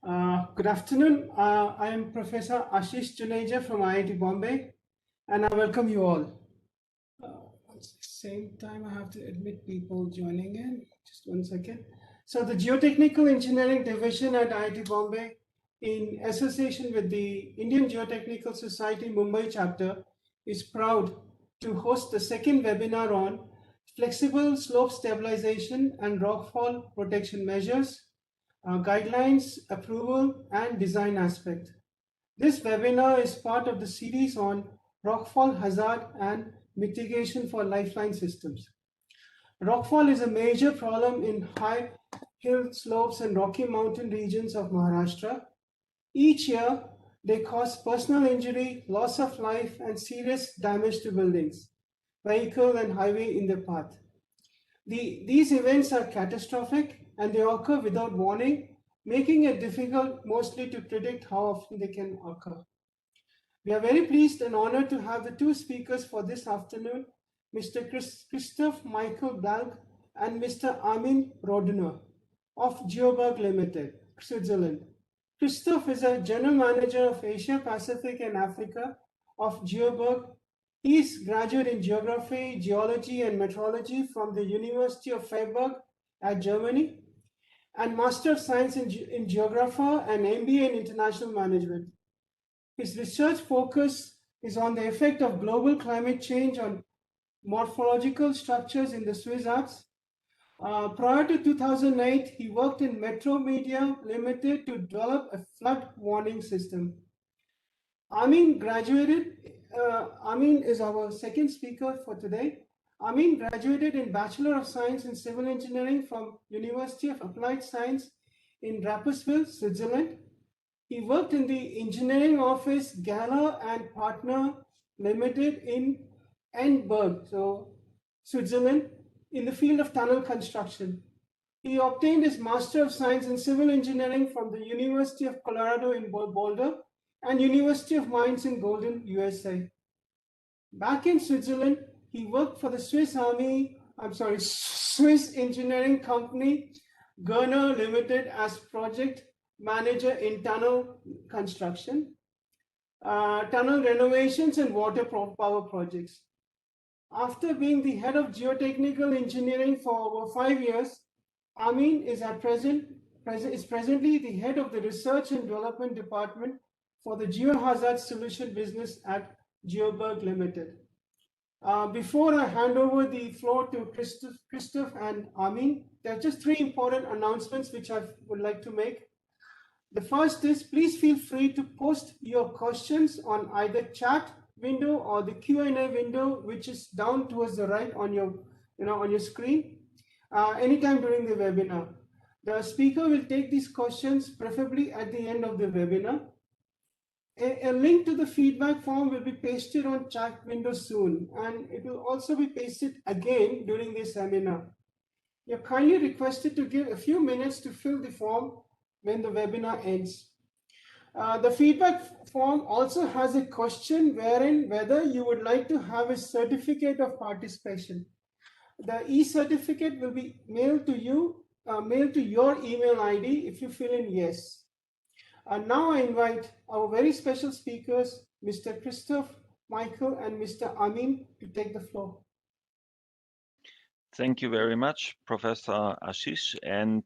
Good afternoon. I am Professor Ashish Juneja from IIT Bombay, and I welcome you all. At the same time, I have to admit people joining in. Just one second. So the Geotechnical Engineering Division at IIT Bombay, in association with the Indian Geotechnical Society Mumbai chapter, is proud to host the second webinar on flexible slope stabilization and rockfall protection measures, guidelines, approval, and design aspect. This webinar is part of the series on rockfall hazard and mitigation for lifeline systems. Rockfall is a major problem in high hill slopes and rocky mountain regions of Maharashtra. Each year, they cause personal injury, loss of life, and serious damage to buildings, vehicle, and highway in their path. These events are catastrophic and they occur without warning, making it difficult mostly to predict how often they can occur. We are very pleased and honored to have the two speakers for this afternoon, Mr. Christophe Michael Balg and Mr. Armin Roduner of Geobrugg Limited, Switzerland. Christophe is a General Manager of Asia, Pacific and Africa of Geobrugg. He is graduate in Geography, Geology and Meteorology from the University of Freiburg at Germany and Master of Science in Geographer and MBA in International Management. His research focus is on the effect of global climate change on morphological structures in the Swiss Alps. Prior to 2008, he worked in Metro Media Limited to develop a flood warning system. Armin is our second speaker for today. Armin graduated in Bachelor of Science in Civil Engineering from University of Applied Science in Rapperswil, Switzerland. He worked in the engineering office Galler and Partner Limited in Enberg, Switzerland, in the field of tunnel construction. He obtained his Master of Science in Civil Engineering from the University of Colorado in Boulder and University of Mines in Golden, USA. Back in Switzerland, he worked for the Swiss engineering company Gerner Limited as project manager in tunnel construction, tunnel renovations and water power projects. After being the head of geotechnical engineering for over 5 years, Armin is presently the head of the research and development department for the geohazard solution business at Geobrugg Limited. Before I hand over the floor to Christophe and Armin, there are just 3 important announcements which I would like to make. The first is, please feel free to post your questions on either chat window or the Q&A window, which is down towards the right on your screen, anytime during the webinar. The speaker will take these questions preferably at the end of the webinar. A link to the feedback form will be pasted on chat window soon, and it will also be pasted again during this seminar. You're kindly requested to give a few minutes to fill the form when the webinar ends. The feedback form also has a question wherein whether you would like to have a certificate of participation. The e-certificate will be mailed to you, mailed to your email ID if you fill in yes. And now I invite our very special speakers, Mr. Christophe Michael and Mr. Armin, to take the floor. Thank you very much, Professor Ashish. And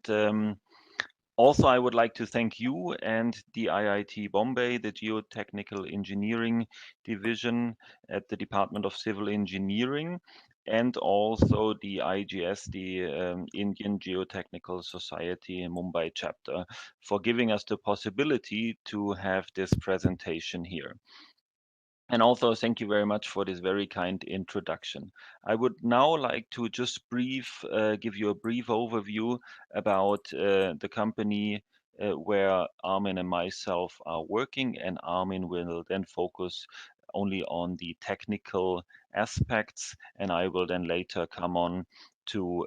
also, I would like to thank you and the IIT Bombay, the Geotechnical Engineering Division at the Department of Civil Engineering, and also the IGS, the Indian Geotechnical Society Mumbai chapter, for giving us the possibility to have this presentation here. And also, thank you very much for this very kind introduction. I would now like to just give you a brief overview about the company where Armin and myself are working, and Armin will then focus only on the technical aspects, and I will then later come on to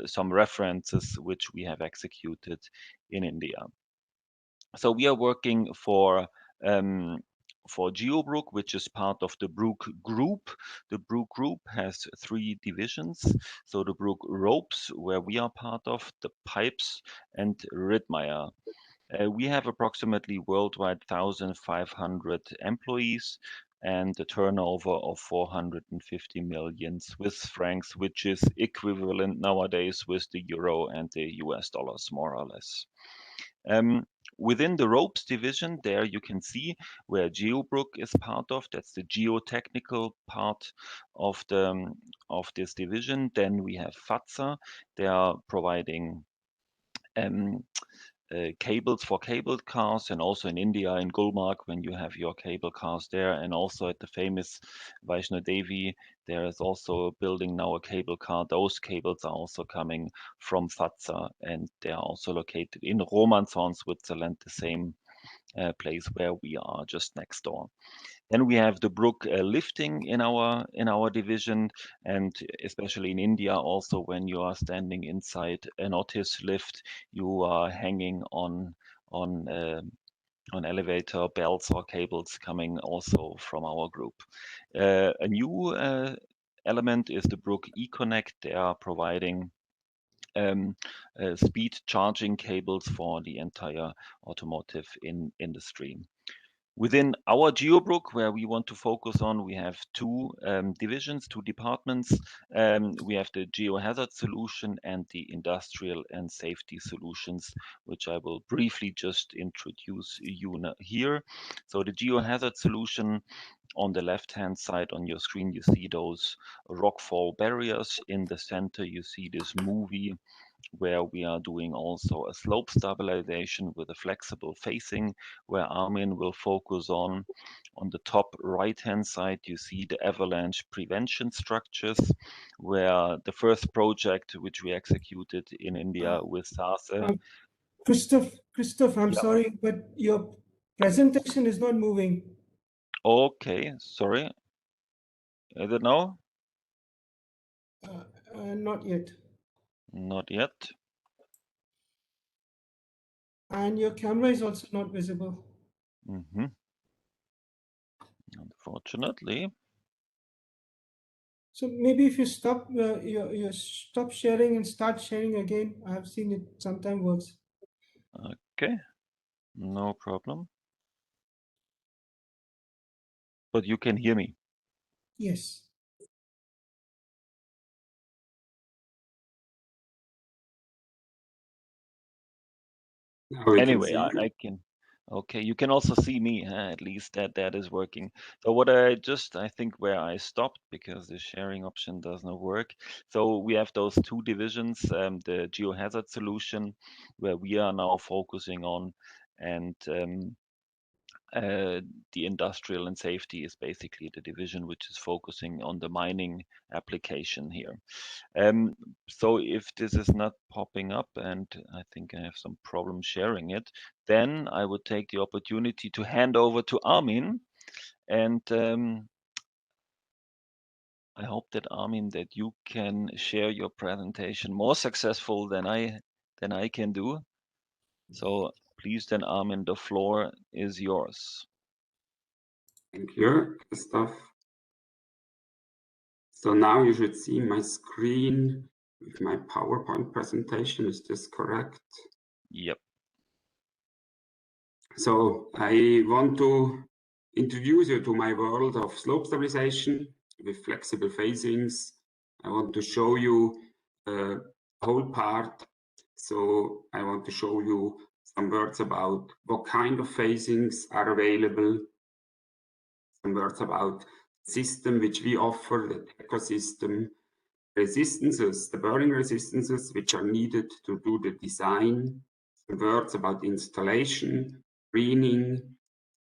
some references which we have executed in India. So we are working for Geobrugg, which is part of the Brugg Group. The Brugg Group has 3 divisions. So the Brugg Ropes, where we are part of, the Pipes, and Rittmeyer. We have approximately worldwide 1,500 employees and a turnover of 450 million Swiss francs, which is equivalent nowadays with the euro and the US dollars, more or less. Within the ropes division, there you can see where Geobrugg is part of. That's the geotechnical part of this division. Then we have FATSA. They are providing cables for cabled cars, and also in India, in Gulmarg, when you have your cable cars there, and also at the famous Vaishno Devi, there is also building now a cable car. Those cables are also coming from FATSA, and they are also located in Romanshorn, Switzerland, the same place where we are just next door. Then we have the Brugg lifting in our division, and especially in India, also when you are standing inside an Otis lift, you are hanging on elevator belts or cables coming also from our group. A new element is the Brugg eConnect. They are providing speed charging cables for the entire automotive industry. Within our Geobrugg, where we want to focus on, we have two divisions, two departments. We have the geohazard solution and the industrial and safety solutions, which I will briefly just introduce you here. So the geohazard solution, on the left-hand side on your screen, you see those rockfall barriers. In the center, you see this movie where we are doing also a slope stabilization with a flexible facing, where Armin will focus on. On the top right-hand side, you see the avalanche prevention structures, where the first project which we executed in India with SASE. Christophe, I'm Yeah. sorry, but your presentation is not moving. Okay, sorry. Is it now? Not yet. Not yet. And your camera is also not visible. Unfortunately. So maybe if you stop, you stop sharing and start sharing again. I have seen it sometimes works. Okay, no problem. But you can hear me. Yes. Anyway, I can. Okay, you can also see me. At least that is working. So what I think where I stopped, because the sharing option does not work. So we have those two divisions, the geohazard solution, where we are now focusing on, and the industrial and safety is basically the division which is focusing on the mining application here. So if this is not popping up, and I think I have some problem sharing it, then I would take the opportunity to hand over to Armin, and I hope that Armin, that you can share your presentation more successful than I can do. So please then, Armin, the floor is yours. Thank you, Christophe. So now you should see my screen with my PowerPoint presentation. Is this correct? Yep. So I want to introduce you to my world of slope stabilization with flexible facings. I want to show you the whole part. So I want to show you some words about what kind of facings are available, some words about system which we offer, the ecosystem, resistances, the bearing resistances which are needed to do the design, some words about installation, greening,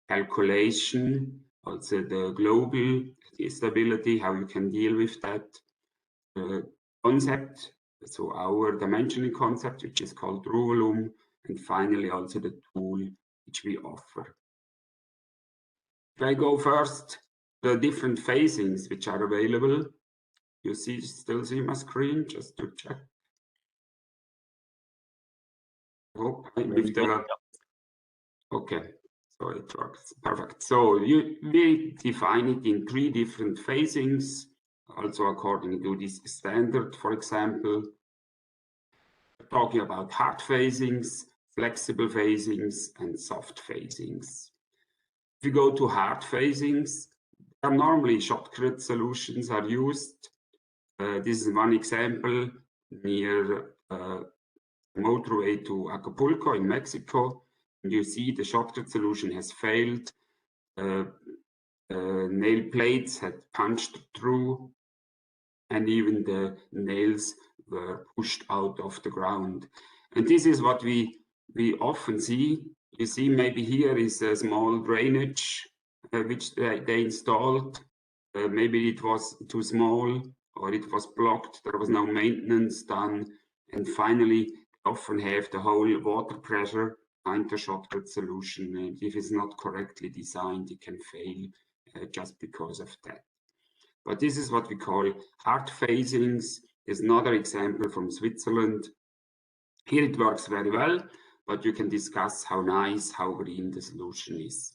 calculation, also the global stability, how you can deal with that, the concept, so our dimensioning concept, which is called true volume, and finally also the tool which we offer. If I go first, the different facings which are available, you still see my screen, just to check. Hope with the, okay, so it works, perfect. So we define it in 3 different facings, also according to this standard. For example, talking about hard facings, flexible facings, and soft facings. If you go to hard facings, normally shotcrete solutions are used. This is one example near motorway to Acapulco in Mexico. You see the shotcrete solution has failed. Nail plates had punched through, and even the nails were pushed out of the ground. And this is what we often see. You see, maybe here is a small drainage which they installed. Maybe it was too small, or it was blocked. There was no maintenance done, and finally, often have the whole water pressure behind the shotcrete solution. And if it's not correctly designed, it can fail just because of that. But this is what we call hard facings. Is another example from Switzerland. Here it works very well, but you can discuss how nice, how green the solution is.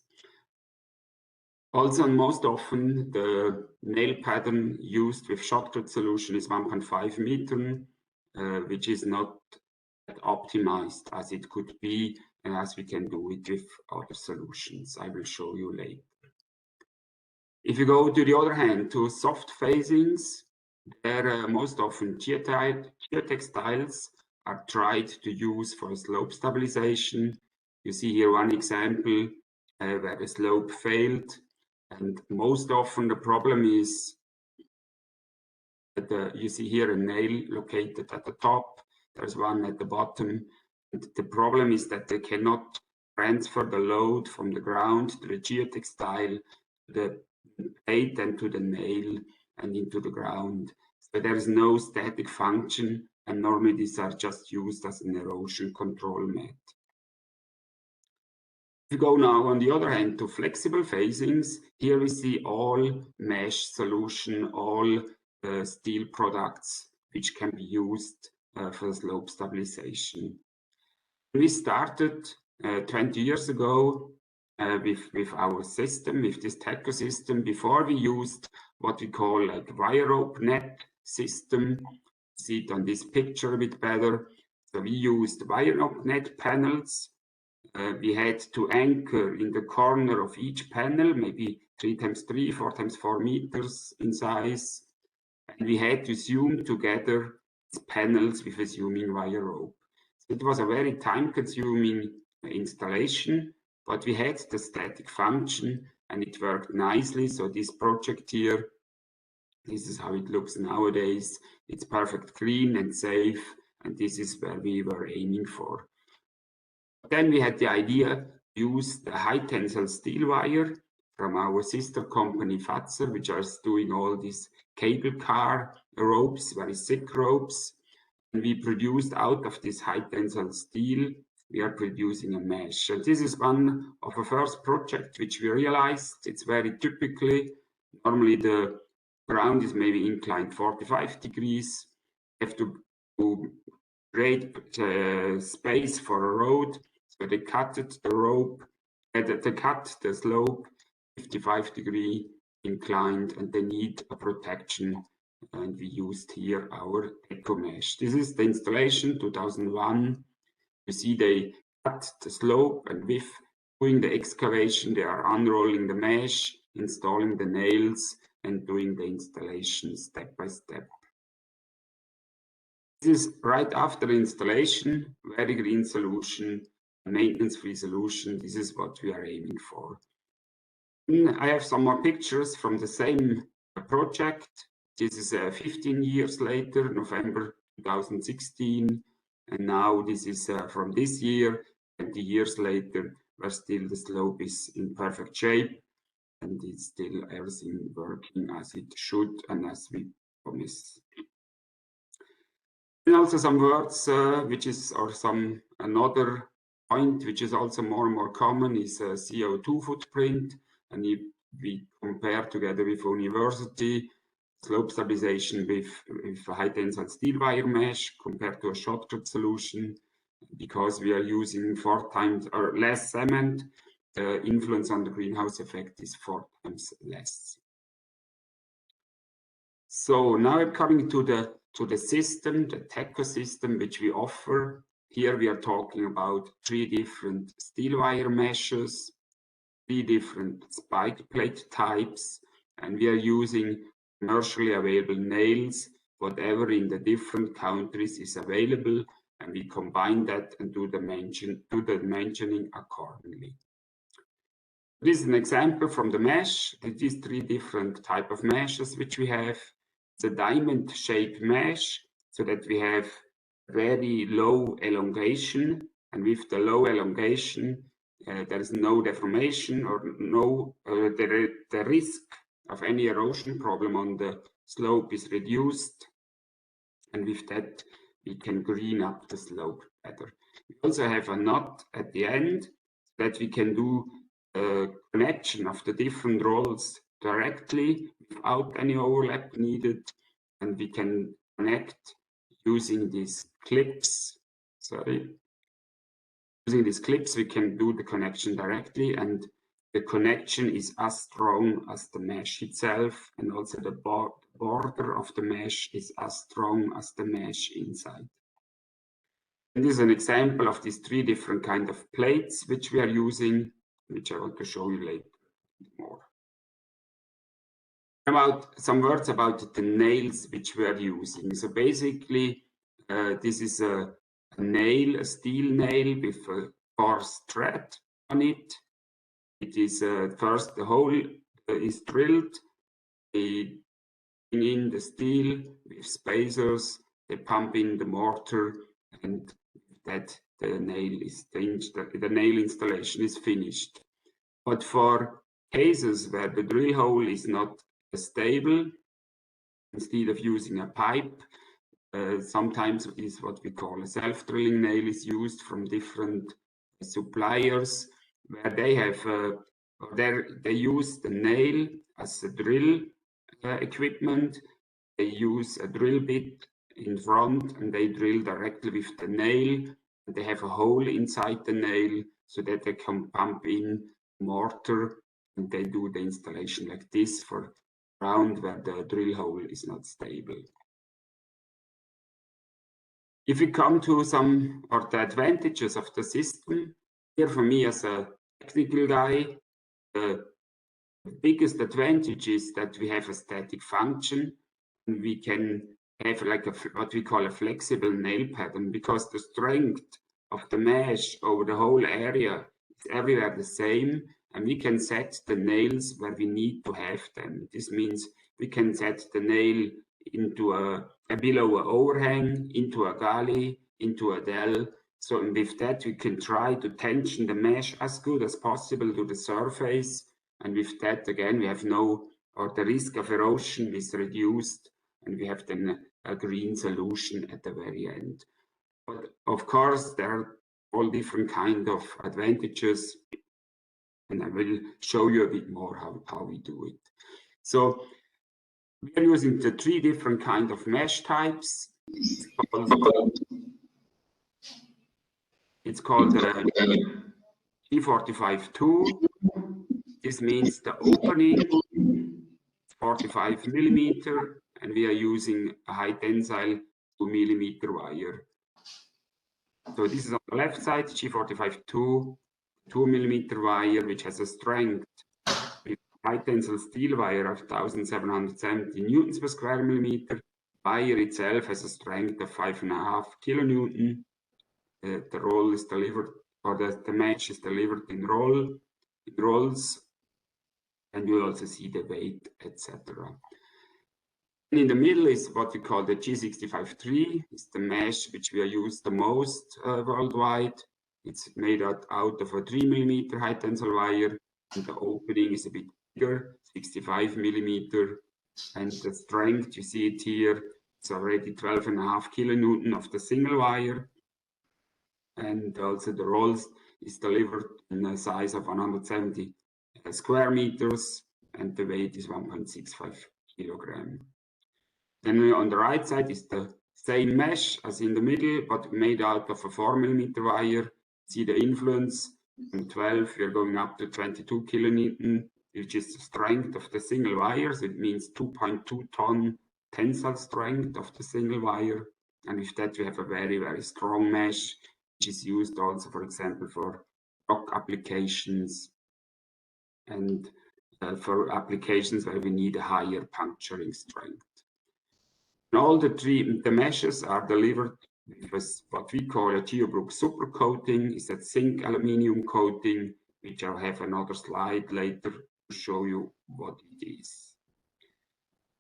Also, most often the nail pattern used with shotcrete solution is 1.5 meter, which is not optimized as it could be, and as we can do it with other solutions. I will show you later. If you go to the other hand to soft facings, there most often geotextiles are tried to use for slope stabilization. You see here one example where the slope failed, and most often the problem is that you see here a nail located at the top. There's one at the bottom. And the problem is that they cannot transfer the load from the ground to the geotextile, to the plate, and to the nail and into the ground. So there is no static function, and normally these are just used as an erosion control mat. If you go now on the other hand to flexible facings, here we see all mesh solution, all steel products which can be used for slope stabilization. We started 20 years ago with our system, with this TECO system. Before we used what we call like wire rope net system. See it on this picture a bit better. So we used wire rope net panels. We had to anchor in the corner of each panel, maybe 3x3, 4x4 meters in size. And we had to seam together these panels with a seaming wire rope. So it was a very time-consuming installation, but we had the static function and it worked nicely. So this project here, this is how it looks nowadays. It's perfect clean and safe, and this is where we were aiming for. Then we had the idea to use the high tensile steel wire from our sister company Fatser, which is doing all these cable car ropes, very thick ropes. And we produced out of this high tensile steel, we are producing a mesh. And this is one of the first projects which we realized. It's very typically, normally the ground is maybe inclined 45 degrees. You have to create space for a road. So they cut the rope, they cut the slope 55 degree inclined, and they need a protection. And we used here our TECO mesh. This is the installation 2001. You see they cut the slope, and with doing the excavation, they are unrolling the mesh, installing the nails, and doing the installation step by step. This is right after the installation, very green solution, maintenance-free solution. This is what we are aiming for. I have some more pictures from the same project. This is 15 years later, November 2016. And now this is from this year, 20 years later, where still the slope is in perfect shape. And it's still everything working as it should and as we promise. And also some words, another point, which is also more and more common, is CO2 footprint. And if we compare together with university, slope stabilization with a high tensile steel wire mesh compared to a shotcrete solution, because we are using 4 times or less cement, the influence on the greenhouse effect is 4 times less. So now I'm coming to the system, the TECO system, which we offer. here we are talking about 3 different steel wire meshes, 3 different spike plate types, and we are using commercially available nails, whatever in the different countries is available, and we combine that and do the mentioning accordingly. This is an example from the mesh. It is 3 different type of meshes which we have. It's a diamond-shaped mesh, so that we have very low elongation, and with the low elongation, there is no deformation or no the risk of any erosion problem on the slope is reduced, and with that we can green up the slope better. We also have a knot at the end that we can do a connection of the different rolls directly without any overlap needed, and we can connect using these clips. Using these clips we can do the connection directly, and the connection is as strong as the mesh itself, and also the border of the mesh is as strong as the mesh inside. And this is an example of these 3 different kind of plates which we are using, which I want to show you later more. About some words about the nails which we are using. So basically, this is a nail, a steel nail with a coarse thread on it. It is first the hole is drilled, they bring in the steel with spacers, they pump in the mortar, and that the nail installation is finished. But for cases where the drill hole is not stable, instead of using a pipe, sometimes it is what we call a self-drilling nail is used from different suppliers, where they have they use the nail as a drill equipment. They use a drill bit in front and they drill directly with the nail, and they have a hole inside the nail so that they can pump in mortar, and they do the installation like this for ground where the drill hole is not stable. If we come to some of the advantages of the system, here for me as a technical guy, the biggest advantage is that we have a static function, and we can have like what we call a flexible nail pattern, because the strength of the mesh over the whole area is everywhere the same, and we can set the nails where we need to have them. This means we can set the nail into a below an overhang, into a gully, into a dell. So with that we can try to tension the mesh as good as possible to the surface, and with that again we have the risk of erosion is reduced, and we have then a green solution at the very end. But of course there are all different kind of advantages, and I will show you a bit more how we do it. So we are using the 3 different kind of mesh types. It's called G45-2. This means the opening is 45 millimeter, and we are using a high tensile 2 millimeter wire. So this is on the left side, G45-2, 2 millimeter wire, which has a strength with high tensile steel wire of 1770 newtons per square millimeter. Wire itself has a strength of 5.5 kilonewton. The roll is delivered, or the mesh is delivered in rolls, and you also see the weight, etc. And in the middle is what we call the G65-3. It's the mesh which we are used the most worldwide. It's made out of a 3 millimeter high tensile wire, and the opening is a bit bigger, 65 millimeter, and the strength, you see it here, it's already 12.5 kilonewton of the single wire, and also the rolls is delivered in a size of 170 square meters, and the weight is 1.65 kilogram. Then on the right side is the same mesh as in the middle, but made out of a 4 millimeter wire. See the influence from 12, we are going up to 22 kilonewton, which is the strength of the single wire. So it means 2.2 ton tensile strength of the single wire. And with that, we have a very, very strong mesh which is used also, for example, for rock applications and for applications where we need a higher puncturing strength. And all the meshes are delivered with what we call a Geobrugg super coating. Is that zinc aluminium coating, which I'll have another slide later to show you what it is.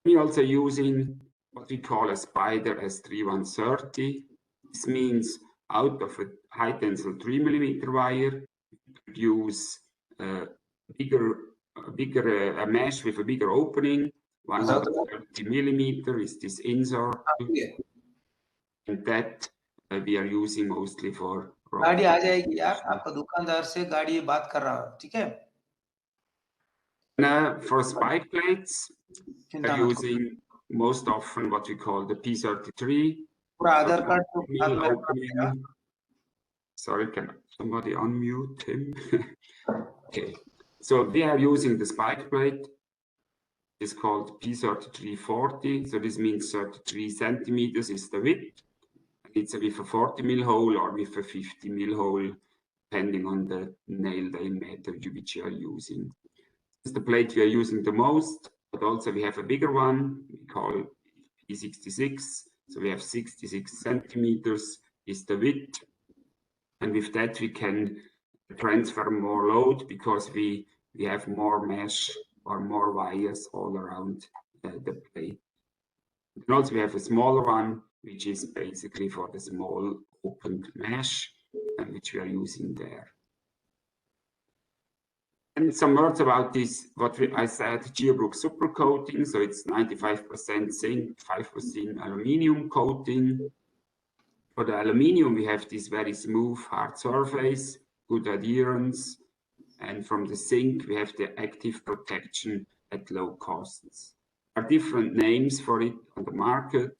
We're also using what we call a Spider S3130. This means out of a high tensile 3mm wire, we produce a mesh with a bigger opening. 130mm is this Tensor, and that we are using mostly for गाड़ी आ जाएगी यार, आपका दुकानदार से गाड़ी बात कर रहा है, ठीक है? For spike plates, we are using most often what we call the P33. Sorry, can somebody unmute him? Okay, so we are using the spike plate. It's called P3340. So this means 33 centimeters is the width. It's with a 40mm hole or with a 50mm hole, depending on the nail diameter which you are using. It's the plate we are using the most, but also we have a bigger one, we call P66. So we have 66 centimeters is the width. And with that we can transfer more load because we have more mesh or more wires all around the plate. And also we have a smaller one, which is basically for the small opened mesh, which we are using there. And some words about this, I said, Geobrugg super coating. So it's 95% zinc, 5% aluminium coating. For the aluminium, we have this very smooth, hard surface, good adherence. And from the zinc, we have the active protection at low costs. There are different names for it on the market,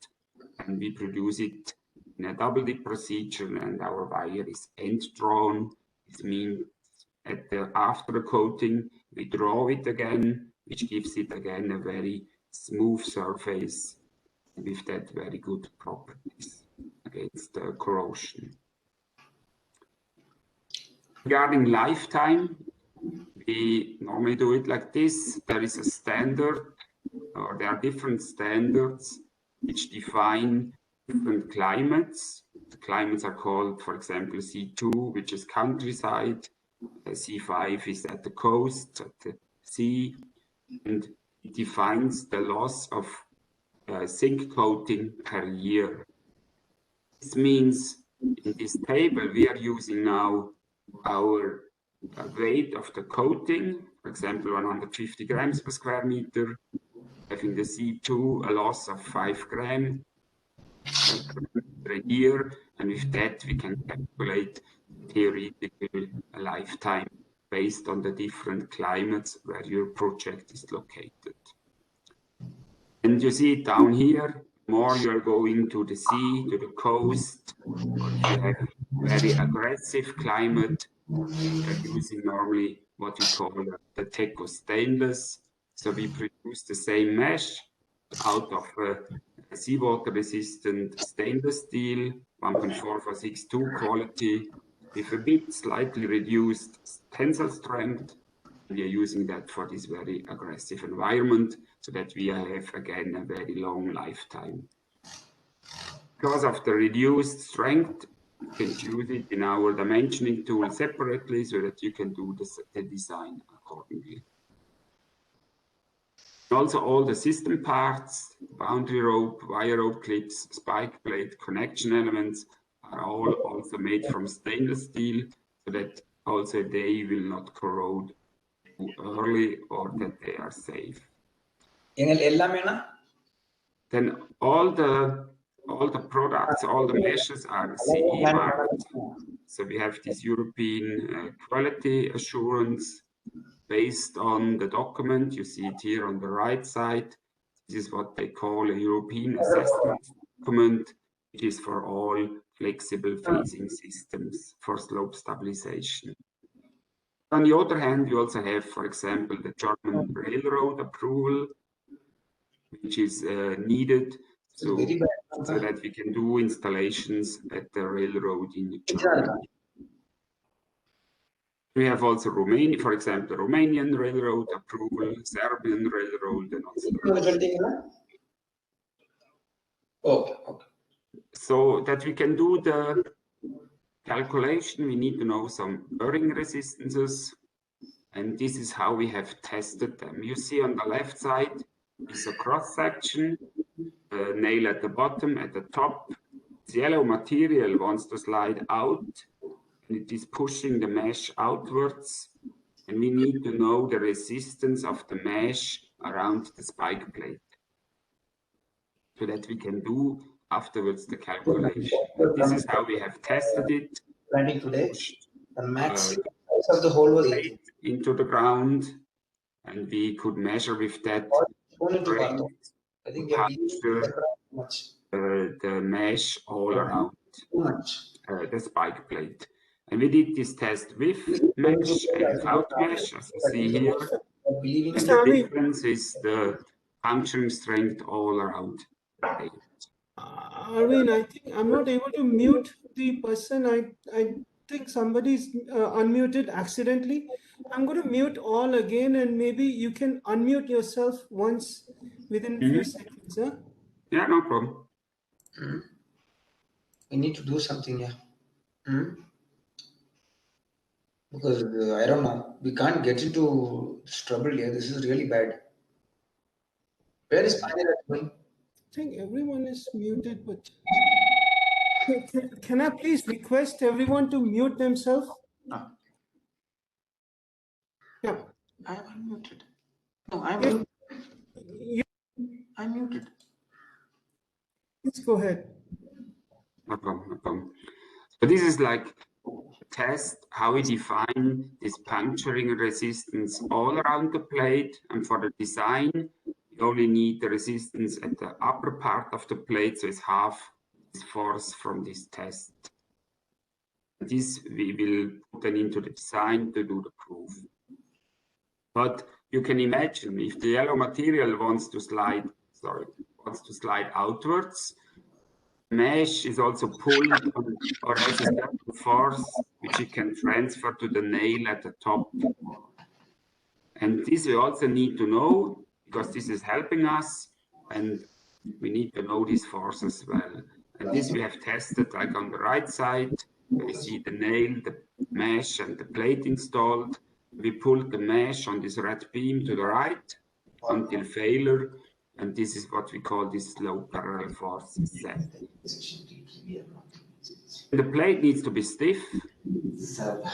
and we produce it in a double dip procedure, and our wire is end drawn. This means after the coating, we draw it again, which gives it again a very smooth surface with that very good properties against the corrosion. Regarding lifetime, we normally do it like this. There is a standard, or there are different standards which define different climates. The climates are called, for example, C2, which is countryside. C5 is at the coast, at the sea, and it defines the loss of zinc coating per year. This means in this table we are using now our weight of the coating, for example 150 grams per square meter, having the C2 a loss of 5 grams per year, and with that we can calculate theoretical lifetime based on the different climates where your project is located. And you see it down here, more you're going to the sea, to the coast, or if you have very aggressive climate, you're using normally what we call the Teco stainless. So we produce the same mesh out of a seawater resistant stainless steel, 1.4462 quality, with a bit slightly reduced tensile strength. We are using that for this very aggressive environment so that we have again a very long lifetime. Because of the reduced strength, you can choose it in our dimensioning tool separately so that you can do the design accordingly. Also all the system parts, boundary rope, wire rope clips, spike plate, connection elements are all also made from stainless steel so that also they will not corrode too early or that they are safe. Then all the products, all the meshes are CE marked. So we have this European quality assurance based on the document. You see it here on the right side. This is what they call a European assessment document, which is for all flexible phasing systems for slope stabilization. On the other hand, you also have, for example, the German railroad approval, which is needed to so that we can do installations at the railroad in Germany. We have also Romania, for example, Romanian railroad approval, Serbian railroad, and also Okay. So that we can do the calculation, we need to know some bearing resistances, and this is how we have tested them. You see on the left side is a cross section, the nail at the bottom, at the top. The yellow material wants to slide out, and it is pushing the mesh outwards, and we need to know the resistance of the mesh around the spike plate, so that we can do afterwards the calculation. This is how we have tested it. Today, the max size of the hole was 18 into the ground, and we could measure with that I think the mesh all around the spike plate. And we did this test with mesh and without mesh, as you see here. And the difference is the puncturing strength all around. Armin, I think I'm not able to mute the person. I think somebody's unmuted accidentally. I'm going to mute all again, and maybe you can unmute yourself once within a few seconds. Huh? Yeah, no problem. We need to do something, yeah. Because I don't know, we can't get into this trouble here. This is really bad. Where is Pune going? I think everyone is muted, but can I please request everyone to mute themselves? No. Yeah. I am unmuted. No, I'm muted. I'm muted. Please go ahead. No problem, no problem. So this is like a test how we define this puncturing resistance all around the plate, and for the design we only need the resistance at the upper part of the plate, so it's half this force from this test. This we will put then into the design to do the proof. But you can imagine if the yellow material wants to slide outwards, mesh is also pulled or has a certain force which it can transfer to the nail at the top. And this we also need to know, because this is helping us, and we need to know this force as well. And this we have tested, like on the right side, we see the nail, the mesh, and the plate installed. We pulled the mesh on this red beam to the right until failure. And this is what we call this slow parallel force set. The plate needs to be stiff,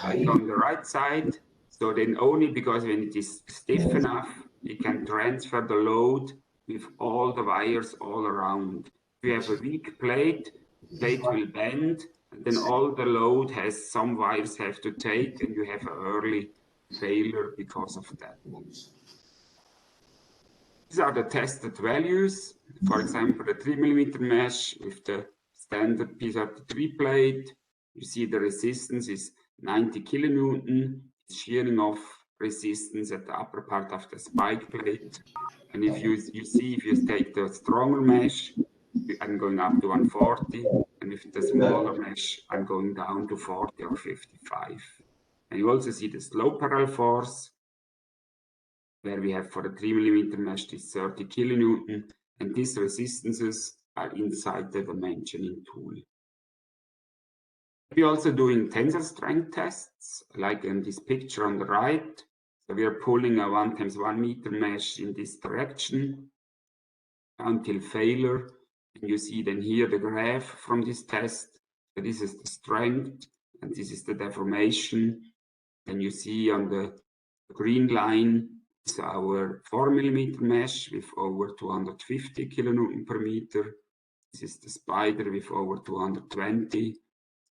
like on the right side. So then only because when it is stiff enough, it can transfer the load with all the wires all around. If you have a weak plate, the plate will bend, and then all the load has some wires have to take, and you have an early failure because of that. These are the tested values. For example, the 3mm mesh with the standard P33 plate. You see the resistance is 90 kilonewton. It's shearing off resistance at the upper part of the spike plate. And if you see, if you take the stronger mesh, I'm going up to 140. And with the smaller mesh, I'm going down to 40 or 55. And you also see the slow parallel force, where we have for the 3mm mesh this 30 kilonewton, and these resistances are inside the dimensioning tool. We're also doing tensor strength tests, like in this picture on the right. So we are pulling a 1 × 1 meter mesh in this direction until failure. And you see then here the graph from this test. So this is the strength, and this is the deformation. Then you see on the green line, it's our 4mm mesh with over 250 kilonewton per meter. This is the spider with over 220.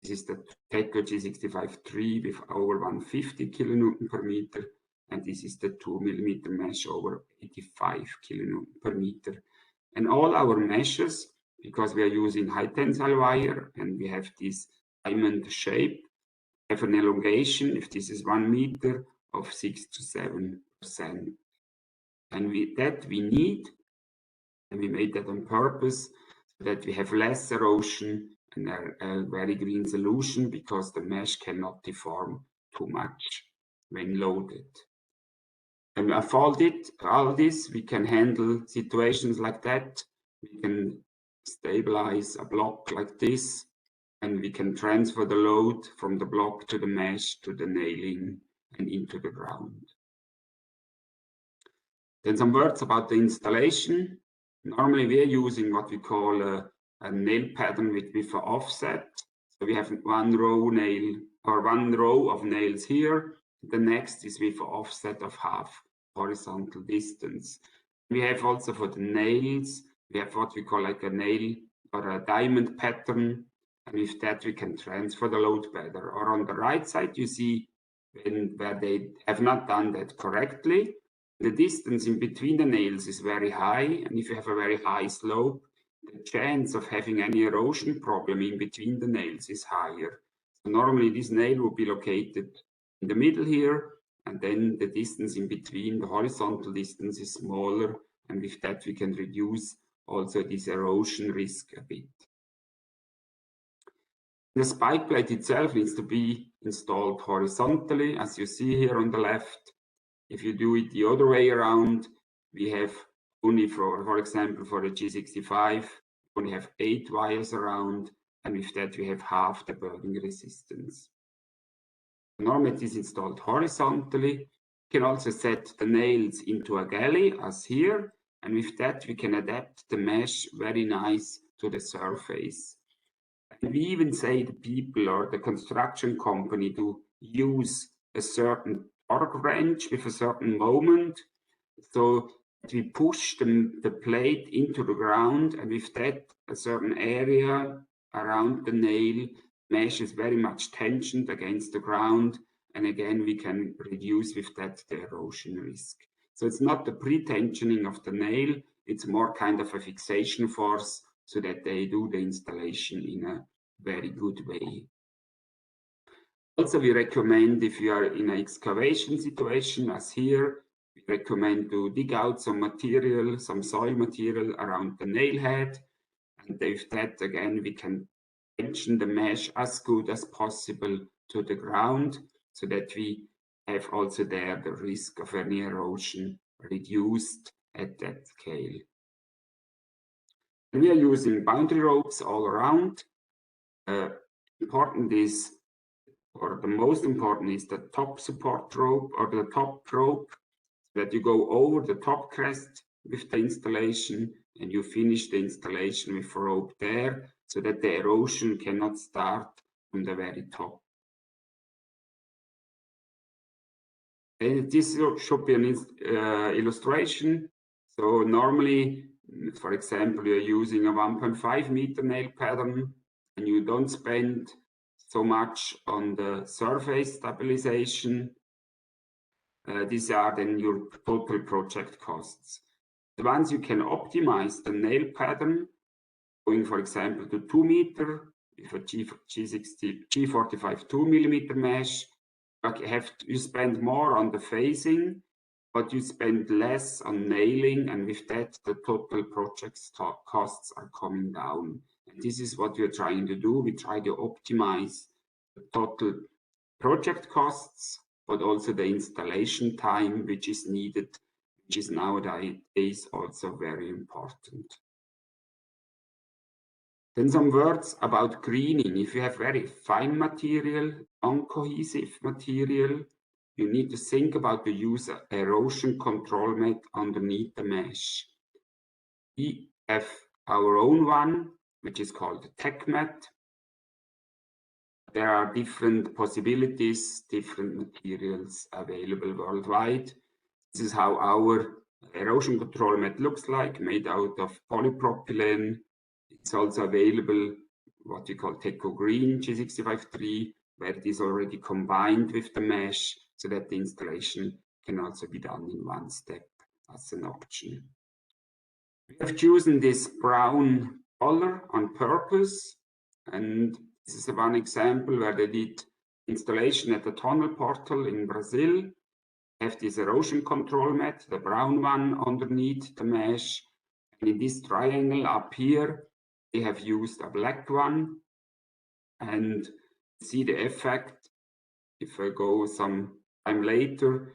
This is the Teco G65-3 with over 150 kilonewton per meter. And this is the 2mm mesh over 85 kilonewton per meter. And all our meshes, because we are using high tensile wire and we have this diamond shape, have an elongation, if this is 1 meter, of 6 to 7%. And we need, and we made that on purpose, that we have less erosion and a very green solution, because the mesh cannot deform too much when loaded. And with all this, we can handle situations like that. We can stabilize a block like this, and we can transfer the load from the block to the mesh, to the nailing, and into the ground. Then some words about the installation. Normally we are using what we call a nail pattern with an offset. So we have one row of nails here. The next is with an offset of half horizontal distance. We have also for the nails, we have what we call like a nail or a diamond pattern. And with that we can transfer the load better. Or on the right side, you see where they have not done that correctly. The distance in between the nails is very high, and if you have a very high slope, the chance of having any erosion problem in between the nails is higher. So normally this nail will be located in the middle here, and then the distance in between, the horizontal distance, is smaller, and with that we can reduce also this erosion risk a bit. The spike plate itself needs to be installed horizontally, as you see here on the left. If you do it the other way around, we have only, for example, for the G65, only have 8 wires around, and with that we have half the burning resistance. Normally it is installed horizontally. You can also set the nails into a galley, as here, and with that we can adapt the mesh very nice to the surface. And we even say the people or the construction company to use a certain torque wrench with a certain moment, so we push the plate into the ground, and with that a certain area around the nail mesh is very much tensioned against the ground, and again we can reduce with that the erosion risk. So it's not the pre-tensioning of the nail, it's more kind of a fixation force, so that they do the installation in a very good way. Also, we recommend, if you are in an excavation situation, as here, we recommend to dig out some material, some soil material around the nail head. And with that, again, we can tension the mesh as good as possible to the ground, so that we have also there the risk of any erosion reduced at that scale. And we are using boundary ropes all around. Important is, or the most important is the top support rope or the top rope, that you go over the top crest with the installation, and you finish the installation with a rope there, so that the erosion cannot start from the very top. And this should be an illustration. So normally, for example, you're using a 1.5 meter nail pattern, and you don't spend so much on the surface stabilization. These are then your total project costs. The ones you can optimize the nail pattern, going for example to 2 meter with a G45 2 millimeter mesh, you spend more on the phasing, but you spend less on nailing, and with that the total project costs are coming down. And this is what we are trying to do. We try to optimize the total project costs, but also the installation time which is needed, which is nowadays also very important. Then some words about greening. If you have very fine material, non-cohesive material, you need to think about the use of erosion control mat underneath the mesh. We have our own one, which is called the tech mat. There are different possibilities, different materials available worldwide. This is how our erosion control mat looks like, made out of polypropylene. It's also available what we call Teco Green G65-3, where it is already combined with the mesh, so that the installation can also be done in one step as an option. We have chosen this brown color on purpose, and this is one example where they did installation at the tunnel portal in Brazil. Have this erosion control mat, the brown one underneath the mesh, and in this triangle up here, they have used a black one, and see the effect. If I go some time later,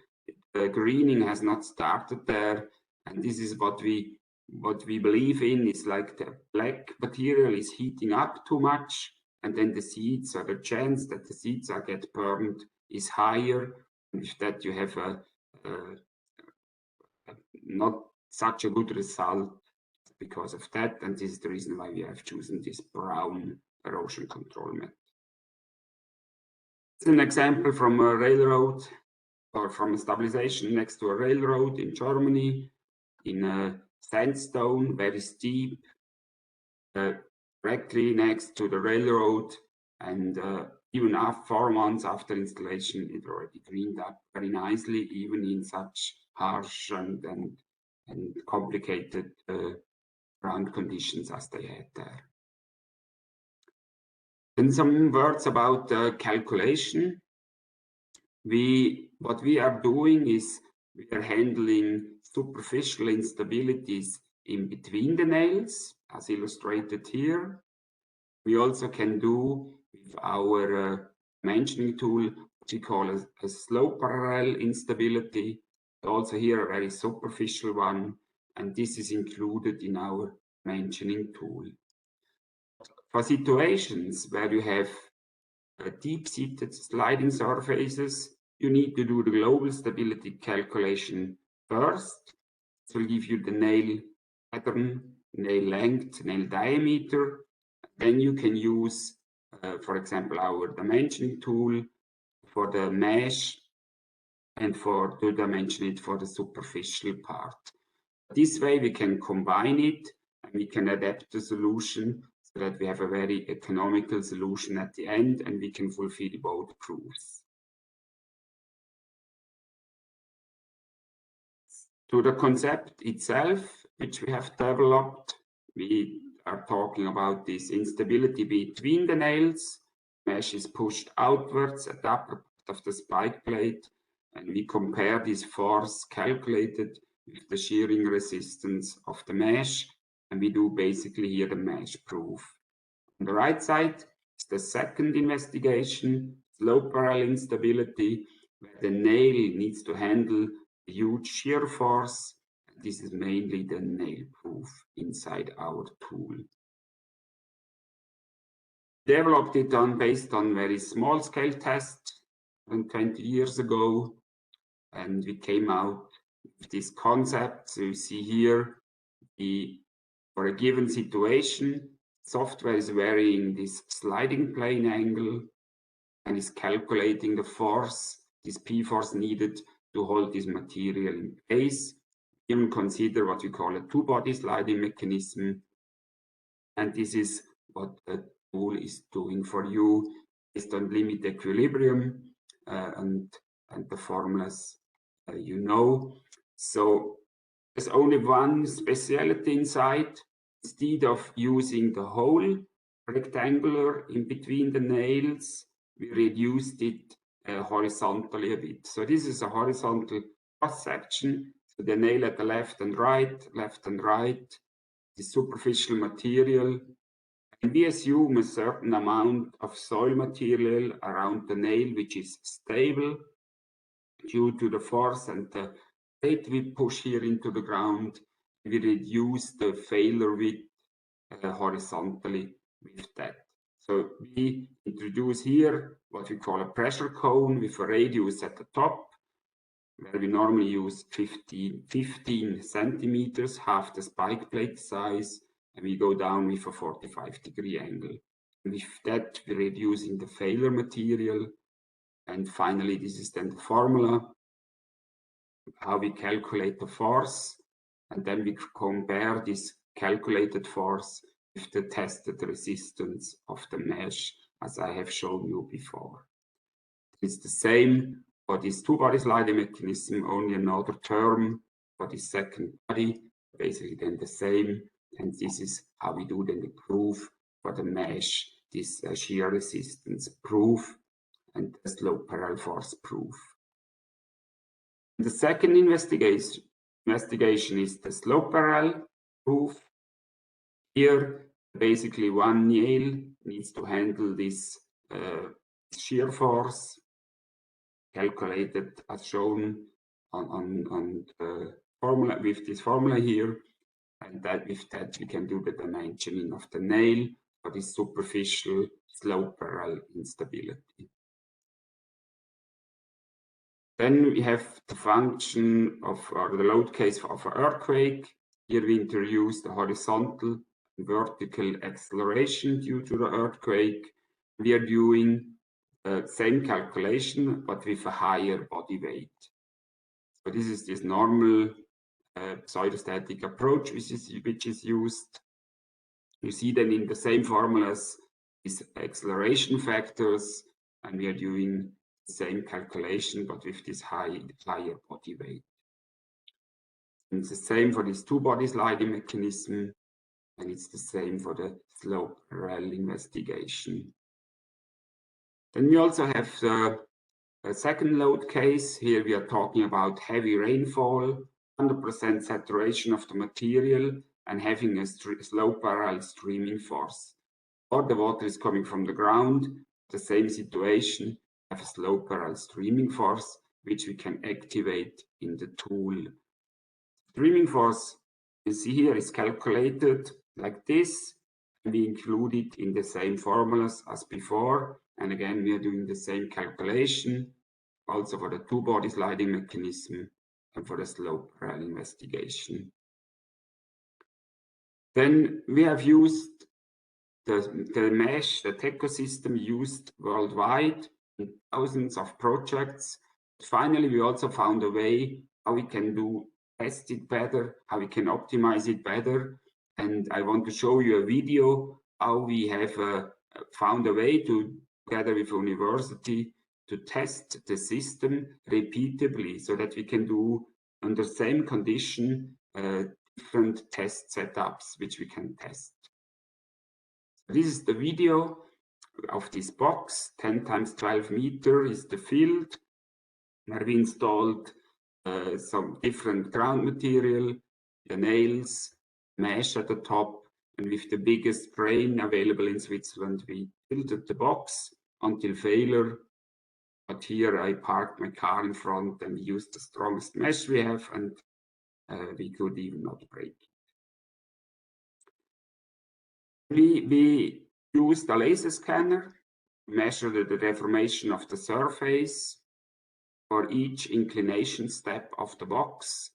the greening has not started there, and this is what we believe in, is like the black material is heating up too much, and then the seeds, or the chance that the seeds are get burned is higher. With that you have a not such a good result because of that, and this is the reason why we have chosen this brown erosion control mat. It's an example from a railroad, or from a stabilization next to a railroad in Germany, in a sandstone, very steep, directly next to the railroad, and even after 4 months after installation, it already greened up very nicely, even in such harsh and complicated ground conditions as they had there. Then some words about calculation. What we are doing is we are handling superficial instabilities in between the nails, as illustrated here. We also can do with our dimensioning tool what we call a slope parallel instability, also here a very superficial one, and this is included in our dimensioning tool. For situations where you have deep-seated sliding surfaces, you need to do the global stability calculation first. This will give you the nail pattern, nail length, nail diameter. Then you can use, for example, our dimensioning tool for the mesh and to dimension it for the superficial part. This way we can combine it and we can adapt the solution so that we have a very economical solution at the end, and we can fulfill both proofs. To the concept itself, which we have developed, we are talking about this instability between the nails. Mesh is pushed outwards at the upper part of the spike plate, and we compare this force calculated with the shearing resistance of the mesh, and we do basically here the mesh proof. On the right side is the second investigation, slope parallel instability, where the nail needs to handle a huge shear force. This is mainly the nail proof inside our tool. Developed it based on very small scale tests 20 years ago, and we came out with this concept. So you see here, for a given situation, software is varying this sliding plane angle and is calculating the force, this P force needed to hold this material in place. Even consider what we call a two-body sliding mechanism, and this is what the tool is doing for you based on limit equilibrium and the formulas you know. So there's only one specialty inside. Instead of using the whole rectangular in between the nails, we reduced it horizontally a bit. So this is a horizontal cross section. So the nail at the left and right, the superficial material. And we assume a certain amount of soil material around the nail, which is stable due to the force and the weight we push here into the ground. We reduce the failure width horizontally with that. So we introduce here what we call a pressure cone with a radius at the top, where we normally use 15 centimeters, half the spike plate size, and we go down with a 45-degree angle. And with that, we're reducing the failure material. And finally, this is then the formula, how we calculate the force, and then we compare this calculated force with the tested resistance of the mesh, as I have shown you before. It's the same for this two-body sliding mechanism, only another term for the second body, basically then the same, and this is how we do then the proof for the mesh, this shear resistance proof and the slope parallel force proof. The second investigation is the slope parallel proof. Here, basically one nail needs to handle this shear force, calculated as shown on the formula, with this formula here, and that with that we can do the dimensioning of the nail for this superficial slope parallel instability. Then we have the function of, or the load case of an earthquake. Here we introduce the horizontal and vertical acceleration due to the earthquake. We are doing the same calculation, but with a higher body weight. So this is this normal pseudostatic approach which is used. You see then in the same formulas these acceleration factors, and we are doing the same calculation but with this higher body weight. And it's the same for this two-body sliding mechanism, and it's the same for the slope parallel investigation. Then we also have a second load case. Here we are talking about heavy rainfall, 100% saturation of the material, and having a slope parallel streaming force. Or the water is coming from the ground, the same situation, have a slope parallel streaming force, which we can activate in the tool. Streaming force, you see here, is calculated like this, and we include it in the same formulas as before. And again, we are doing the same calculation, also for the two-body sliding mechanism and for the slope parallel investigation. Then we have used the mesh, the ecosystem used worldwide in thousands of projects. Finally, we also found a way how we can test it better, how we can optimize it better. And I want to show you a video how we have found a way to, together with university, to test the system repeatably so that we can do under the same condition different test setups which we can test. This is the video of this box. 10 times 12 meter is the field where we installed some different ground material, the nails, mesh at the top, and with the biggest crane available in Switzerland, we tilted the box until failure. But here I parked my car in front and used the strongest mesh we have, and we could even not break it. We used a laser scanner, measured the deformation of the surface for each inclination step of the box.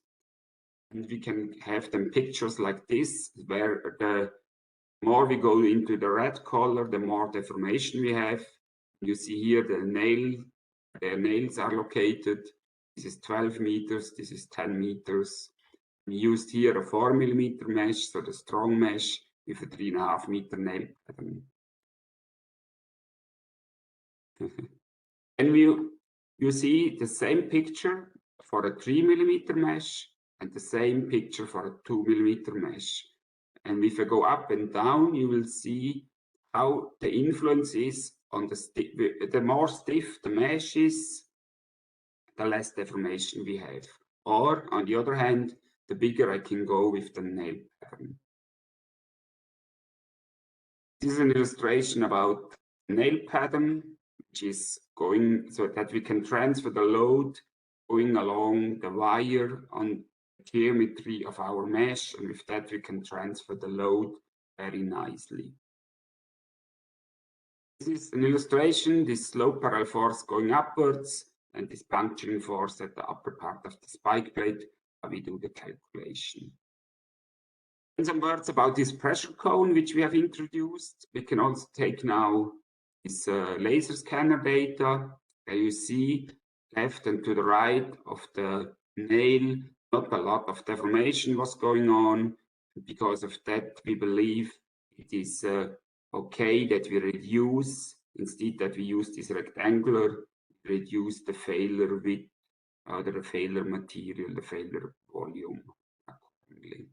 And we can have them pictures like this, where the more we go into the red color, the more deformation we have. You see here the nails are located. This is 12 meters, this is 10 meters. We used here a 4 millimeter mesh, so the strong mesh with a 3.5 meter nail pattern. And you see the same picture for a 3 millimeter mesh and the same picture for a 2 millimeter mesh. And if I go up and down, you will see how the influence is on the more stiff the mesh is, the less deformation we have. Or on the other hand, the bigger I can go with the nail pattern. This is an illustration about nail pattern, which is going so that we can transfer the load going along the wire on the geometry of our mesh, and with that we can transfer the load very nicely. This is an illustration, this slope parallel force going upwards and this puncturing force at the upper part of the spike plate, how we do the calculation. And some words about this pressure cone which we have introduced. We can also take now this laser scanner data. There you see left and to the right of the nail, not a lot of deformation was going on. Because of that, we believe it is okay that we reduce, instead that we use this rectangular, reduce the failure width, the failure material, the failure volume accordingly.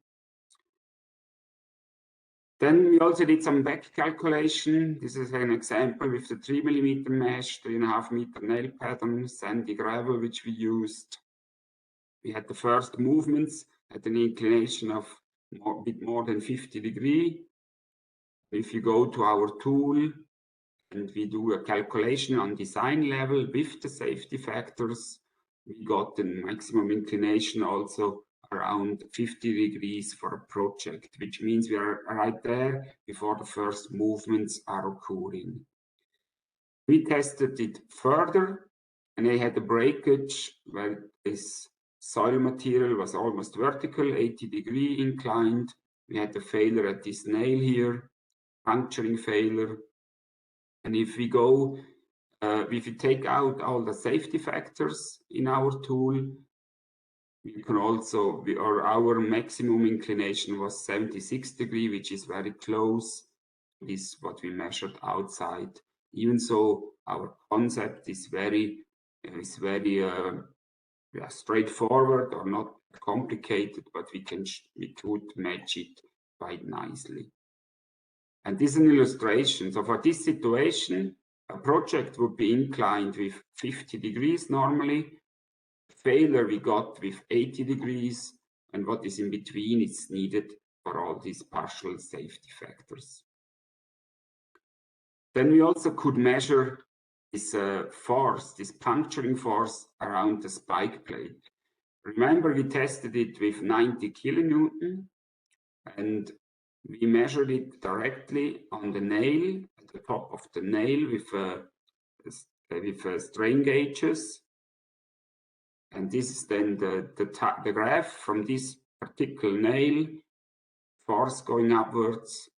Then we also did some back calculation. This is an example with the 3 millimeter mesh, 3.5 meter nail pattern, sandy gravel, which we used. We had the first movements at an inclination of a bit more than 50 degrees. If you go to our tool and we do a calculation on design level with the safety factors, we got the maximum inclination also around 50 degrees for a project, which means we are right there before the first movements are occurring. We tested it further, and I had a breakage where this soil material was almost vertical, 80-degree inclined. We had a failure at this nail here, puncturing failure. And if we go, if we take out all the safety factors in our tool, we can also, our maximum inclination was 76 degrees, which is very close. This is what we measured outside. Even so, our concept is very straightforward or not complicated, but we could match it quite nicely. And this is an illustration. So for this situation, a project would be inclined with 50 degrees normally. Failure we got with 80 degrees, and what is in between is needed for all these partial safety factors. Then we also could measure this force, this puncturing force around the spike plate. Remember, we tested it with 90 kilonewton, and we measured it directly on the nail, at the top of the nail with strain gauges. And this is then the graph from this particular nail, force going upwards,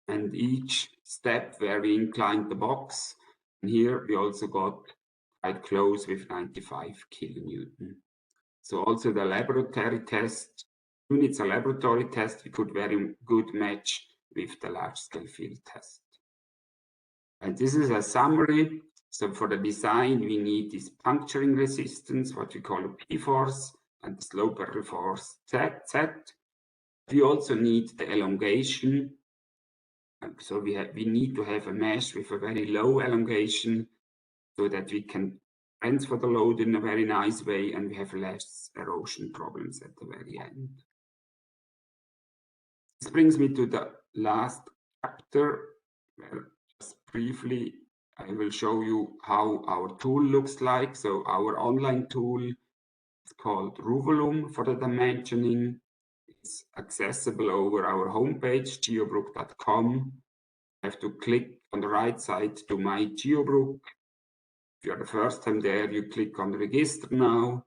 and each step where we inclined the box. And here we also got quite close with 95 kilonewton. So also the laboratory test, when it's a laboratory test, we could very good match with the large scale field test. And this is a summary. So for the design, we need this puncturing resistance, what we call a P-force, and the slope barrel force Z. We also need the elongation. So we need to have a mesh with a very low elongation so that we can transfer the load in a very nice way and we have less erosion problems at the very end. This brings me to the last chapter, where just briefly I will show you how our tool looks like. So our online tool is called Ruvolum for the dimensioning. It's accessible over our homepage, geobrugg.com. You have to click on the right side to My Geobrugg. If you are the first time there, you click on Register now.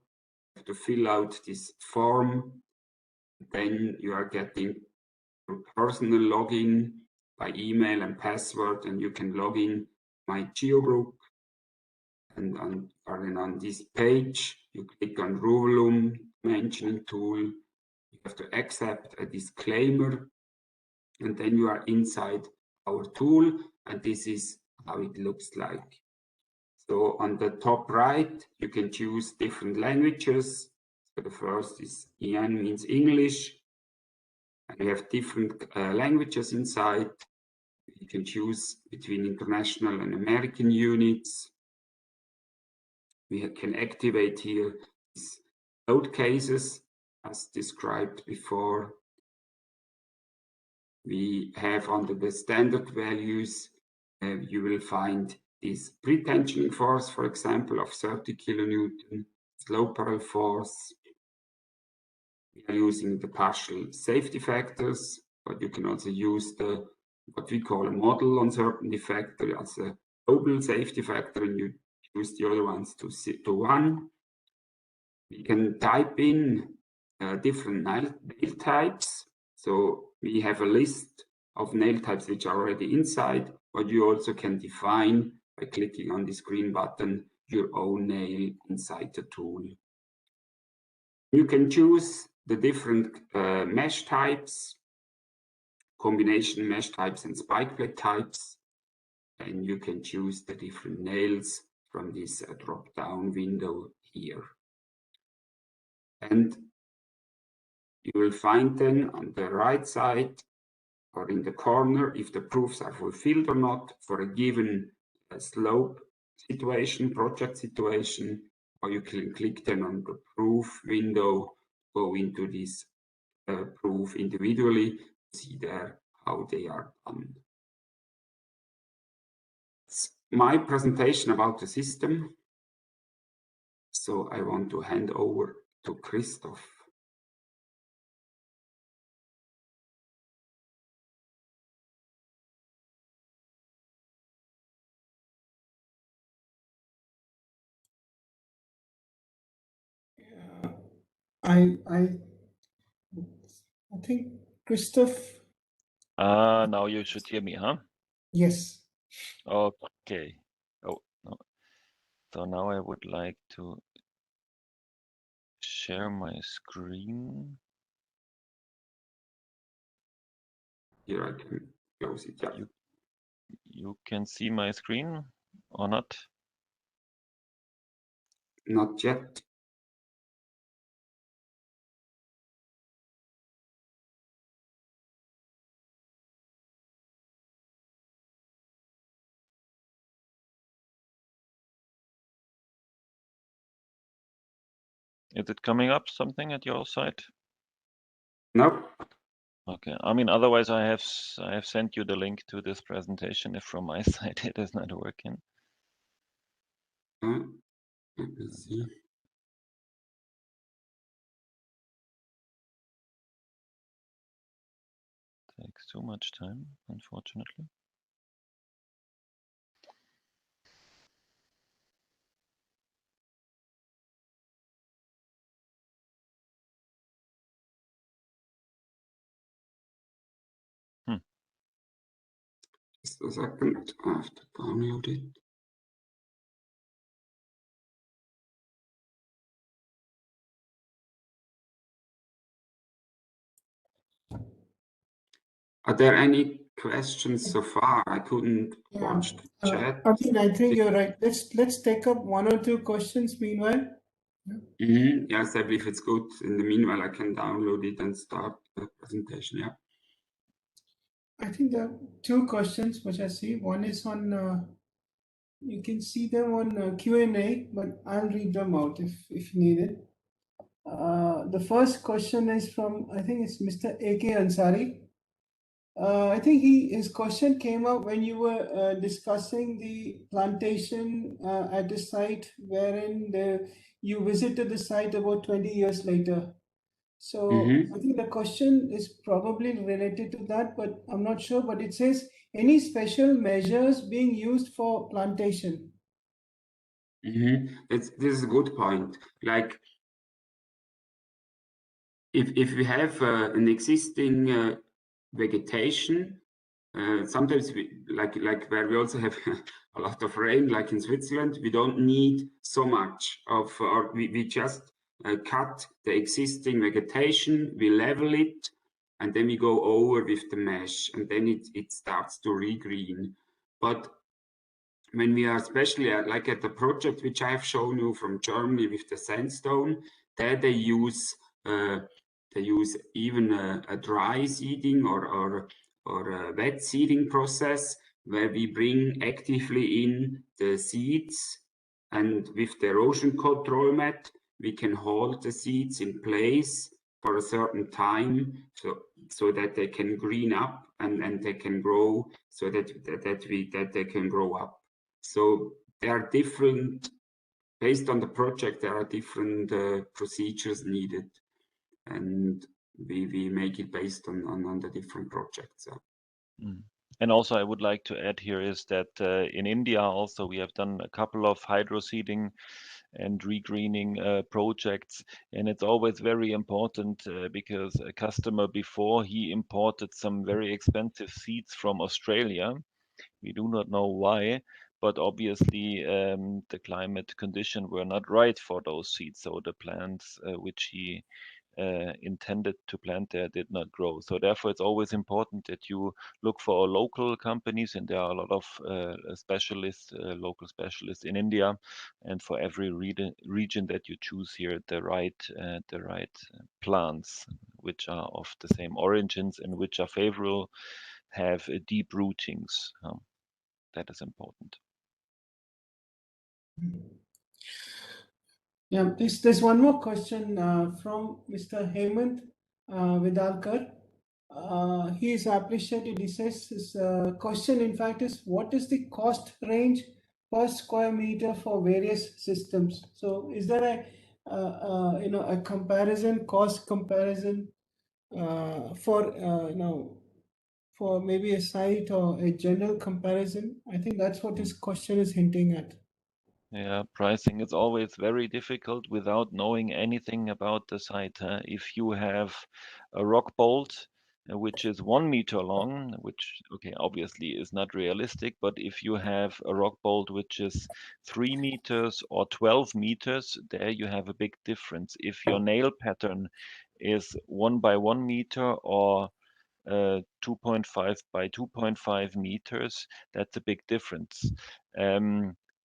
You have to fill out this form. Then you are getting your personal login by email and password, and you can log in My Geobrugg. And on this page, you click on Ruvolum Dimensioning Tool. You have to accept a disclaimer, and then you are inside our tool, and this is how it looks like. So on the top right, you can choose different languages. So the first is EN, means English, and we have different languages inside. You can choose between international and American units. We can activate here these load cases as described before. We have under the standard values, you will find this pre-tensioning force, for example, of 30 kilonewton, slope barrel force. We are using the partial safety factors, but you can also use what we call a model uncertainty factor as a global safety factor, and you use the other ones to 1. We can type in different nail types. So we have a list of nail types which are already inside, but you also can define by clicking on this green button your own nail inside the tool. You can choose the different mesh types, combination mesh types and spike plate types, and you can choose the different nails from this drop-down window here. And you will find then on the right side or in the corner if the proofs are fulfilled or not for a given slope situation, project situation, or you can click then on the proof window, go into this proof individually, see there how they are done. It's my presentation about the system. So I want to hand over to Christophe. I think Christophe. Now you should hear me, huh? Yes. Okay. Oh, no. So now I would like to share my screen. Here I can close it. Yeah. You can see my screen or not? Not yet. Is it coming up something at your side? No. Okay. I mean, otherwise I have sent you the link to this presentation if from my side it is not working. Let me see. Takes too much time, unfortunately. Just a second. I have to download it. Are there any questions so far? I couldn't watch the chat. I think you're right. Let's take up one or two questions meanwhile. Yes, I believe it's good. In the meanwhile, I can download it and start the presentation. Yeah. I think there are two questions which I see. One is on, you can see them on Q&A, but I'll read them out if needed. The first question is from, I think it's Mr. A.K. Ansari. I think his question came up when you were discussing the plantation at the site wherein you visited the site about 20 years later. So I think the question is probably related to that, but I'm not sure. But it says, any special measures being used for plantation? This is a good point. Like, if we have an existing vegetation, sometimes like where we also have a lot of rain, like in Switzerland, we don't need so much of, or we just cut the existing vegetation, we level it, and then we go over with the mesh, and then it starts to regreen. But when we are especially like at the project which I have shown you from Germany with the sandstone, there they use even a dry seeding or a wet seeding process where we bring actively in the seeds, and with the erosion control mat we can hold the seeds in place for a certain time so that they can green up and they can grow, so that they can grow up. So there are different, based on the project, there are different procedures needed, and we make it based on the different projects. And also I would like to add here is that in India also we have done a couple of hydro seeding and regreening projects, and it's always very important because a customer before he imported some very expensive seeds from Australia. We do not know why, but obviously the climate condition were not right for those seeds, so the plants which he intended to plant there did not grow. So therefore it's always important that you look for local companies, and there are a lot of specialists, local specialists in India, and for every region that you choose here the right plants which are of the same origins and which are favorable, have deep rootings. That is important. Yeah, there's one more question from Mr. Hemant Vidalkar. He's appreciated. He says his question, in fact, is what is the cost range per square meter for various systems? So, is there a comparison, cost comparison for for maybe a site or a general comparison? I think that's what his question is hinting at. Yeah, pricing is always very difficult without knowing anything about the site. If you have a rock bolt which is 1 meter long, which okay, obviously is not realistic, but if you have a rock bolt which is 3 meters or 12 meters, there you have a big difference. If your nail pattern is 1 by 1 meter or 2.5 by 2.5 meters, that's a big difference.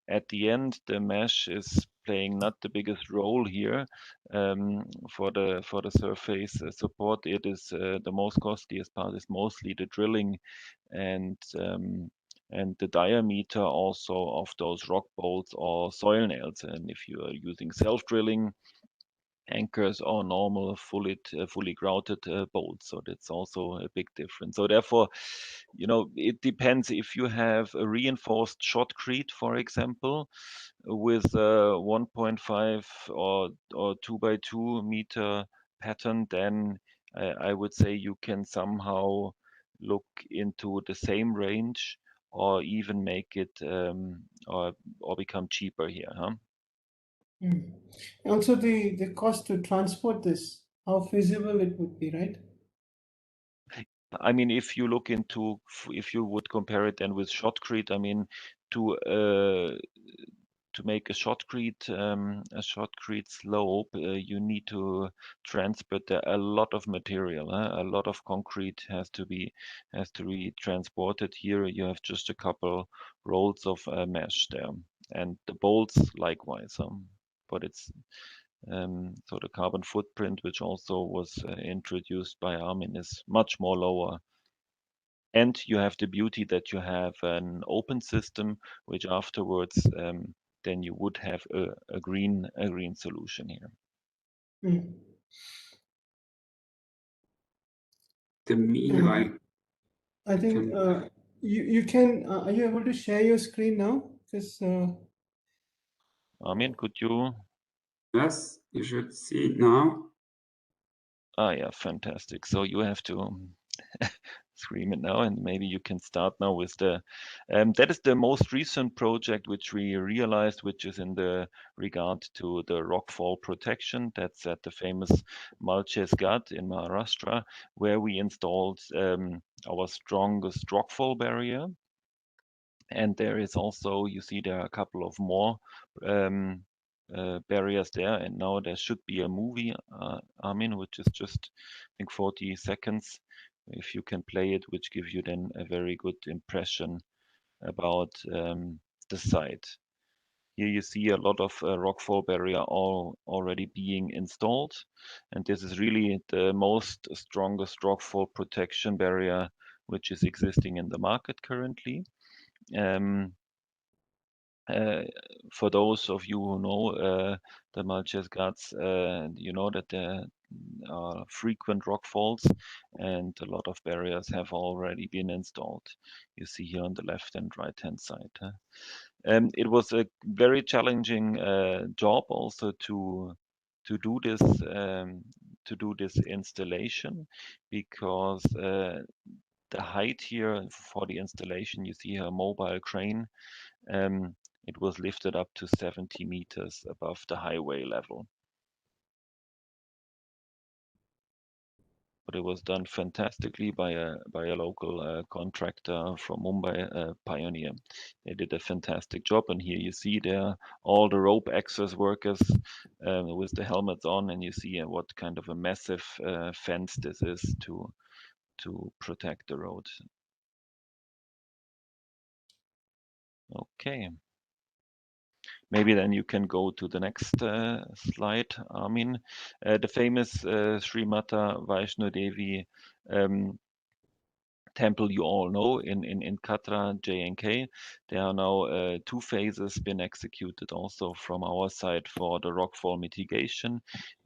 At the end, the mesh is playing not the biggest role here for the surface support. It is the most costliest part is mostly the drilling and the diameter also of those rock bolts or soil nails. And if you are using self-drilling anchors or normal fully grouted bolts. So that's also a big difference. So therefore, it depends if you have a reinforced shotcrete, for example, with a 1.5 or 2 by 2 meter pattern, then I would say you can somehow look into the same range or even make it or become cheaper here, huh? Also, the cost to transport this, how feasible it would be, right? I mean, if you look into, if you would compare it then with shotcrete, I mean, to make a shotcrete slope, you need to transport a lot of material. A lot of concrete has to be transported. Here you have just a couple rolls of mesh there, and the bolts likewise. But it's so the carbon footprint, which also was introduced by Armin, is much more lower. And you have the beauty that you have an open system, which afterwards then you would have a green solution here. The meanwhile, I think you can. Are you able to share your screen now? Because Armin, could you? yes, you should see it now. Yeah, fantastic. So you have to scream it now, and maybe you can start now with the. That is the most recent project which we realized, which is in the regard to the rockfall protection. That's at the famous Malches Ghat in Maharashtra, where we installed our strongest rockfall barrier. And there is also, you see, there are a couple of more barriers there, and now there should be a movie, Armin, which is just, I think, 40 seconds, if you can play it, which gives you then a very good impression about the site. Here you see a lot of rockfall barrier already being installed, and this is really the most strongest rockfall protection barrier which is existing in the market currently. For those of you who know the Malches Ghats, you know that there are frequent rockfalls and a lot of barriers have already been installed. You see here on the left and right hand side. It was a very challenging job also to do this installation, because the height here for the installation, you see here a mobile crane. It was lifted up to 70 meters above the highway level. But it was done fantastically by a local contractor from Mumbai, Pioneer. They did a fantastic job, and here you see there all the rope access workers with the helmets on, and you see what kind of a massive fence this is to protect the road. Okay. Maybe then you can go to the next slide, Armin. The famous Sri Mata Vaishno Devi temple you all know in Katra, J&K. There are now 2 phases been executed also from our side for the rockfall mitigation.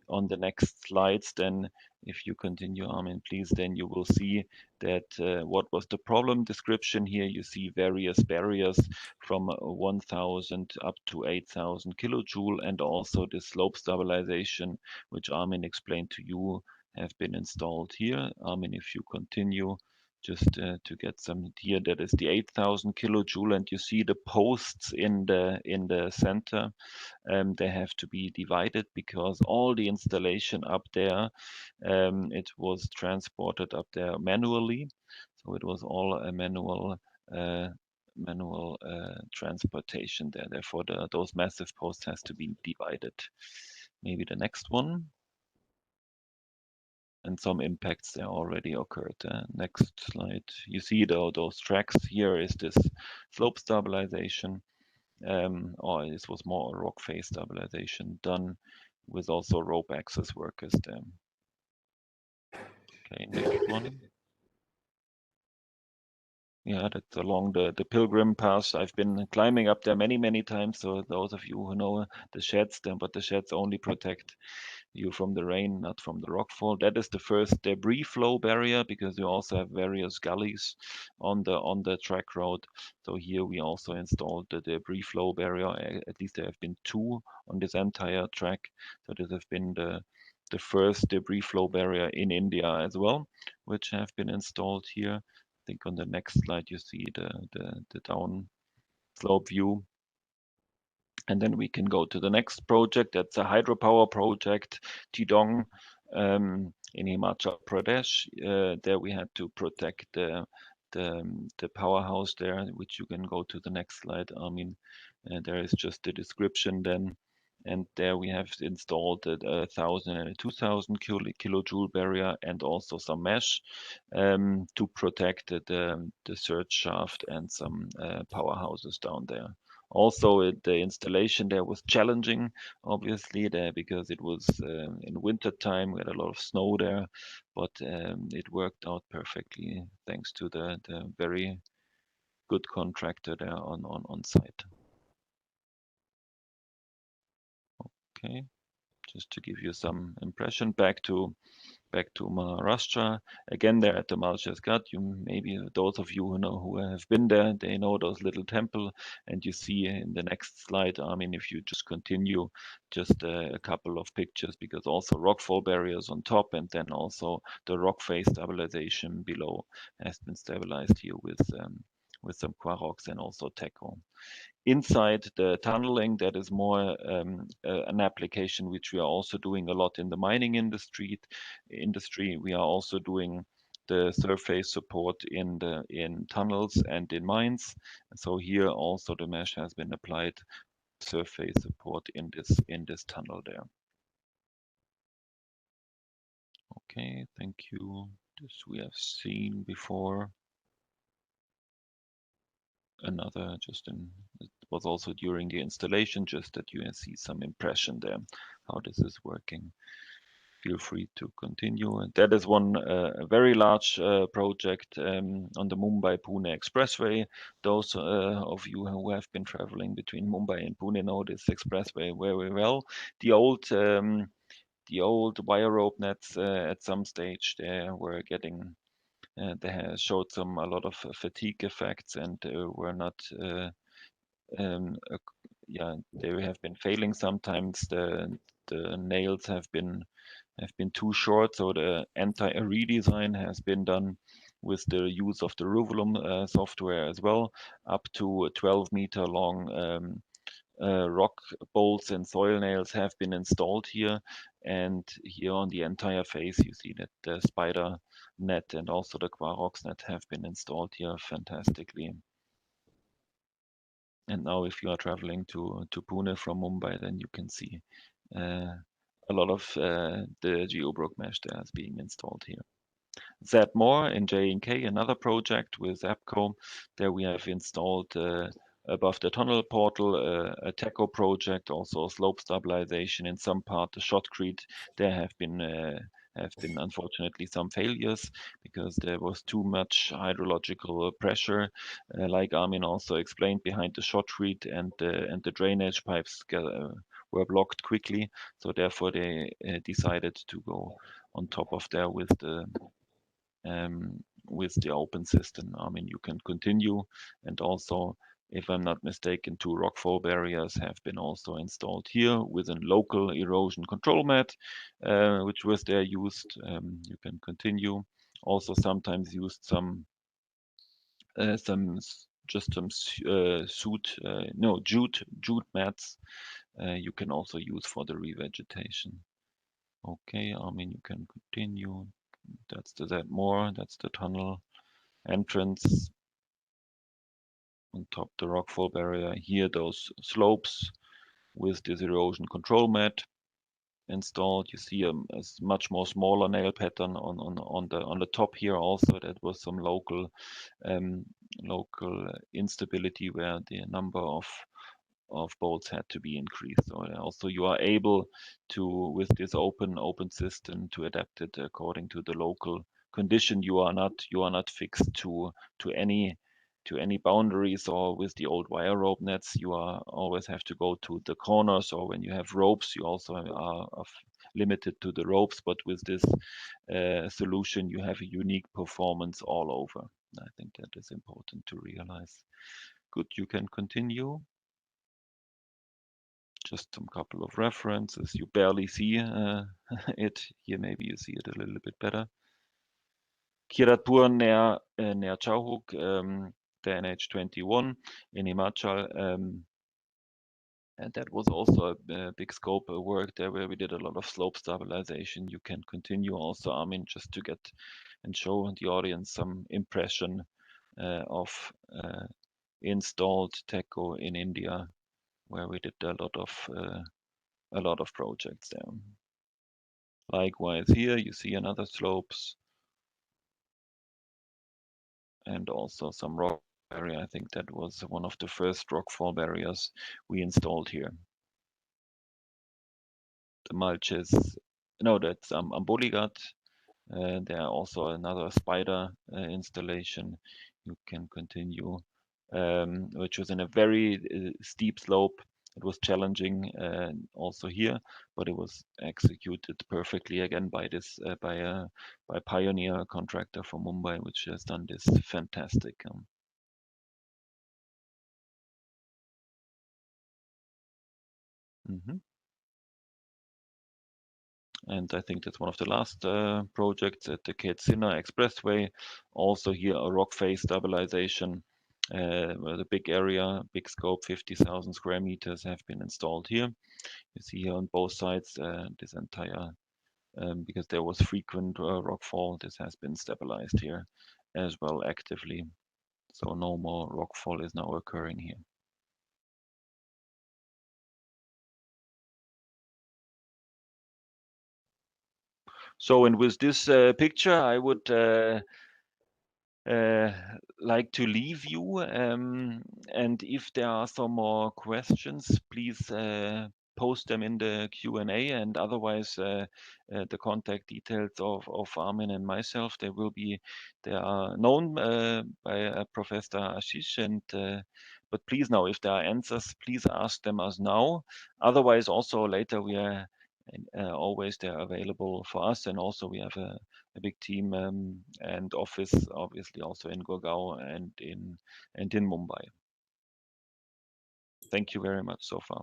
on the next slides, then if you continue, Armin, please, then you will see that what was the problem description here. You see various barriers from 1000 up to 8000 kilojoule, and also the slope stabilization, which Armin explained to you, have been installed here. Armin, if you continue, just to get some here, that is the 8000 kilojoule, and you see the posts in the center. They have to be divided because all the installation up there, it was transported up there manually, so it was all a manual transportation there. Therefore, those massive posts has to be divided. Maybe the next one. And some impacts there already occurred. Next slide. You see those tracks. Here is this slope stabilization, or this was more a rock face stabilization done with also rope access workers there. Okay, next one. Yeah, that's along the pilgrim path. I've been climbing up there many times. So those of you who know the sheds, but the sheds only protect you from the rain, not from the rockfall. That is the first debris flow barrier, because you also have various gullies on the track road. So here we also installed the debris flow barrier. At least there have been two on this entire track. So this has been the first debris flow barrier in India as well, which have been installed here. I think on the next slide you see the down slope view. And then we can go to the next project. That's a hydropower project, Tidong, in Himachal Pradesh. There we had to protect the powerhouse there, which you can go to the next slide. I mean, there is just the description then. And there we have installed a 1000 and a 2000 kilojoule barrier, and also some mesh to protect the surge shaft and some powerhouses down there. Also, the installation there was challenging, obviously, there, because it was in winter time. We had a lot of snow there, but it worked out perfectly thanks to the very good contractor there on site. Okay, just to give you some impression, back to Maharashtra. Again, there at the Malchus Ghat, maybe those of you who have been there, they know those little temple, and you see in the next slide, I mean, if you just continue, just a couple of pictures, because also rockfall barriers on top, and then also the rock face stabilization below has been stabilized here with some Quarox and also Teco. Inside the tunneling, that is more an application which we are also doing a lot in the mining industry. We are also doing the surface support in tunnels and in mines. And so here also the mesh has been applied, surface support in this tunnel there. Okay, thank you. This we have seen before. Another it was also during the installation, just that you see some impression there how this is working. Feel free to continue. And that is one a very large project on the Mumbai-Pune Expressway. Those of you who have been traveling between Mumbai and Pune know this expressway very well. The old wire rope nets at some stage they were getting they have showed a lot of fatigue effects, and were not they have been failing sometimes. The nails have been too short, so the entire redesign has been done with the use of the Ruvulum software as well, up to 12-meter long rock bolts and soil nails have been installed here. And here on the entire face, you see that the spider net and also the Quarox net have been installed here fantastically. And now if you are traveling to Pune from Mumbai, then you can see a lot of the Geobrugg mesh there is being installed here. Zmore in J&K, another project with APCO. There we have installed above the tunnel portal a Teco project, also slope stabilization in some part. The shotcrete, there have been unfortunately some failures because there was too much hydrological pressure, like Armin also explained, behind the shotcrete, and the drainage pipes were blocked quickly. So therefore they decided to go on top of there with the open system. I mean, you can continue, and also, if I'm not mistaken, 2 rockfall barriers have been also installed here with a local erosion control mat, which was there used. You can continue. Also, sometimes used some jute mats. You can also use for the revegetation. Okay, I mean, you can continue. That's the tunnel entrance. On top the rockfall barrier. Here those slopes with this erosion control mat installed. You see a much more smaller nail pattern on the top here also. That was some local instability where the number of bolts had to be increased. So also you are able to, with this open system, to adapt it according to the local condition. You are not fixed to any boundaries, or with the old wire rope nets, you always have to go to the corners, or when you have ropes, you also are limited to the ropes. But with this solution, you have a unique performance all over. I think that is important to realize. Good, you can continue. Just some couple of references. You barely see it. Here maybe you see it a little bit better. Kiratpur near Chowhook, the NH21 in Himachal. And that was also a big scope of work there, where we did a lot of slope stabilization. You can continue also, Armin, just to get and show the audience some impression of installed TECO in India, where we did a lot of projects there. Likewise here you see another slopes and also some rock area. I think that was one of the first rockfall barriers we installed here. The mulches, no, that's Amboligat. There are also another spider installation. You can continue, which was in a very steep slope. It was challenging also here, but it was executed perfectly again by this by Pioneer contractor from Mumbai, which has done this fantastic. And I think that's one of the last projects at the Ketsina Expressway. Also here a rock face stabilization. The big area, big scope, 50,000 square meters have been installed here. You see here on both sides this entire, because there was frequent rockfall, this has been stabilized here as well actively. So no more rockfall is now occurring here. So, and with this picture, I would like to leave you, and if there are some more questions, please post them in the Q&A, and otherwise the contact details of Armin and myself, they are known by Professor Ashish, and but please now, if there are answers, please ask them us now. Otherwise, also later we are always they're available for us, and also we have a big team and office, obviously also in Gurgaon and in Mumbai. Thank you very much so far.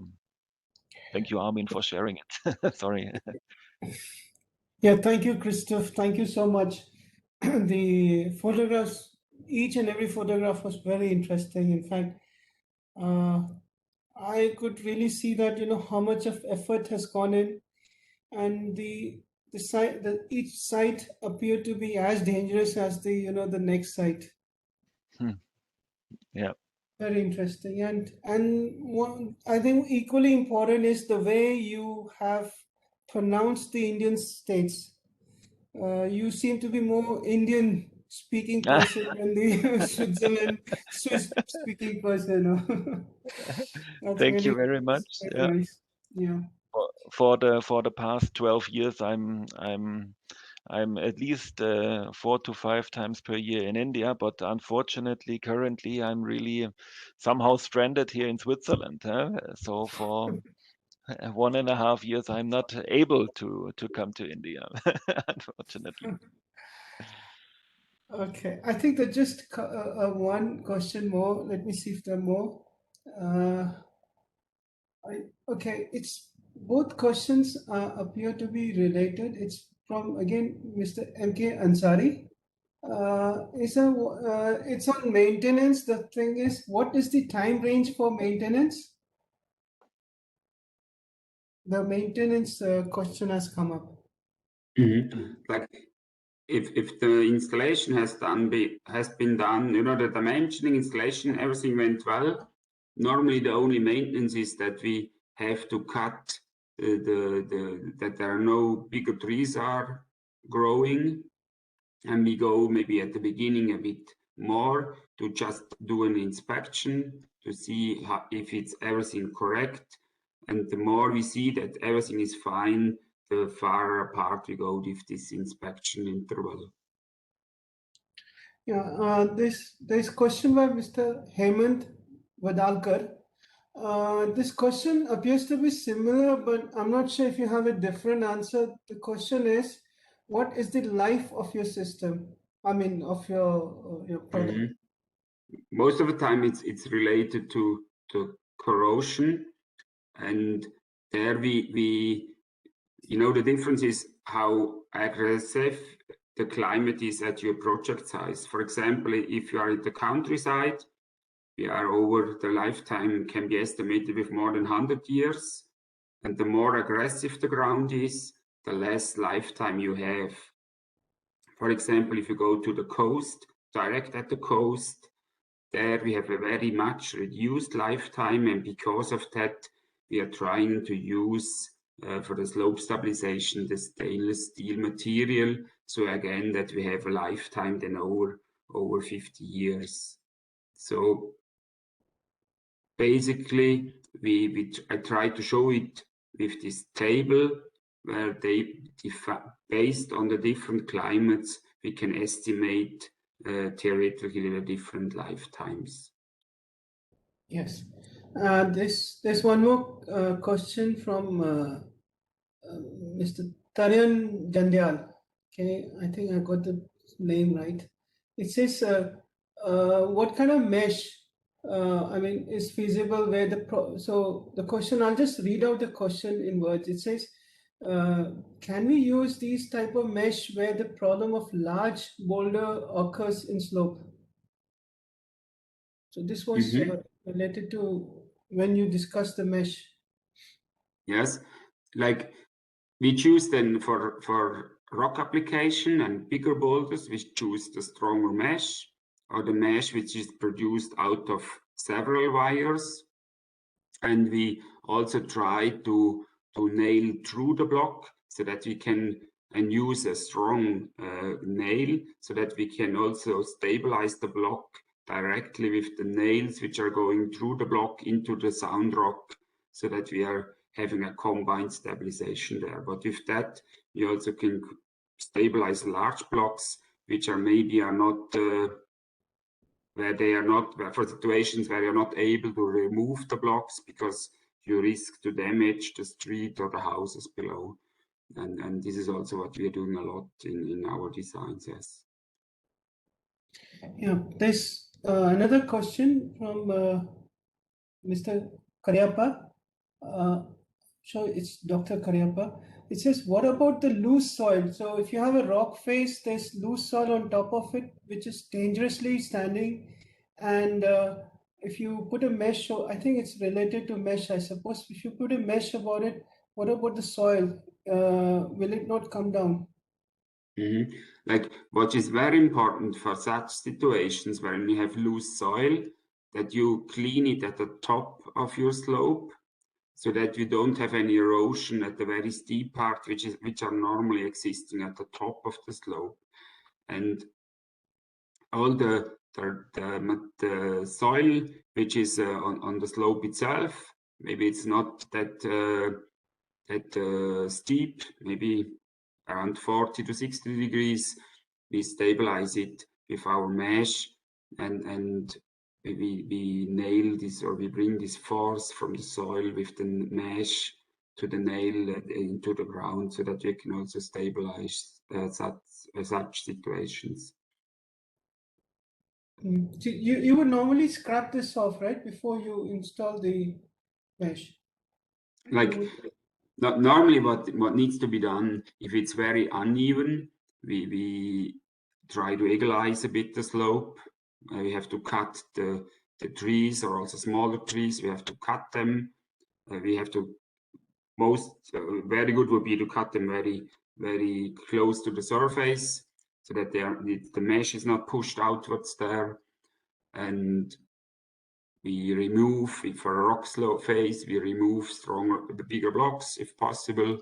Thank you, Armin, for sharing it. Sorry. Yeah, thank you, Christophe. Thank you so much. The photographs, each and every photograph was very interesting. In fact, I could really see that, how much of effort has gone in, and the site, each site appeared to be as dangerous as the next site. Yeah. Very interesting, and I think equally important is the way you have pronounced the Indian states. You seem to be more Indian speaking person than the Swiss speaking person. That's Thank you really very much. very nice. Yeah. For the past 12 years, I'm at least 4 to 5 times per year in India, but unfortunately, currently, I'm really somehow stranded here in Switzerland. So 1.5 years, I'm not able to come to India, unfortunately. Okay, I think that just one question more. Let me see if there are more. Okay, it's both questions appear to be related. It's from again Mr. M.K. Ansari. It's on maintenance. The thing is, what is the time range for maintenance? The maintenance question has come up. Like if the installation has been done, you know, the dimensioning, installation, everything went well. Normally, the only maintenance is that we have to cut that there are no bigger trees are growing, and we go maybe at the beginning a bit more to just do an inspection to see if it's everything correct. And the more we see that everything is fine, the farther apart we go with this inspection interval. Yeah, this question by Mr. Hemant Vadalkar. This question appears to be similar, but I'm not sure if you have a different answer. The question is, what is the life of your system? I mean, of your product. Most of the time, it's related to corrosion, and there we you know, the difference is how aggressive the climate is at your project size. For example, if you are in the countryside, we are over the lifetime can be estimated with more than 100 years. And the more aggressive the ground is, the less lifetime you have. For example, if you go to the coast, direct at the coast, there we have a very much reduced lifetime. And because of that, we are trying to use for the slope stabilization, the stainless steel material. So again, that we have a lifetime then over 50 years. So basically, I try to show it with this table where based on the different climates, we can estimate theoretically the different lifetimes. Yes. There's one more question from Mr. Taryan Jandyal. Okay, I think I got the name right. It says, what kind of mesh, is feasible where so the question, I'll just read out the question in words. It says, can we use these type of mesh where the problem of large boulder occurs in slope? So this was related to when you discussed the mesh. Yes, like we choose then for rock application and bigger boulders, we choose the stronger mesh or the mesh which is produced out of several wires. And we also try to nail through the block so that we can use a strong nail so that we can also stabilize the block directly with the nails which are going through the block into the sound rock so that we are having a combined stabilization there. But with that, you also can stabilize large blocks which are maybe not for situations where you're not able to remove the blocks because you risk to damage the street or the houses below. And this is also what we are doing a lot in our designs, yes. Yeah, there's another question from Mr. Karyappa. So it's Dr. Karyappa. It says, what about the loose soil? So if you have a rock face, there's loose soil on top of it, which is dangerously standing. And if you put a mesh, so I think it's related to mesh, I suppose. If you put a mesh about it, what about the soil? Will it not come down? Like what is very important for such situations when you have loose soil, that you clean it at the top of your slope so that you don't have any erosion at the very steep part, which are normally existing at the top of the slope. And all the soil which is on the slope itself, maybe it's not that steep, maybe around 40 to 60 degrees, we stabilize it with our mesh and we nail this, or we bring this force from the soil with the mesh to the nail into the ground, so that you can also stabilize such situations. So you would normally scrap this off, right, before you install the mesh? Like, normally what needs to be done, if it's very uneven, we try to equalize a bit the slope. We have to cut the trees, or also smaller trees, we have to cut them. We have to, very good would be to cut them very close to the surface, so that the mesh is not pushed outwards there. And we remove, for a rock slope phase, we remove bigger blocks if possible.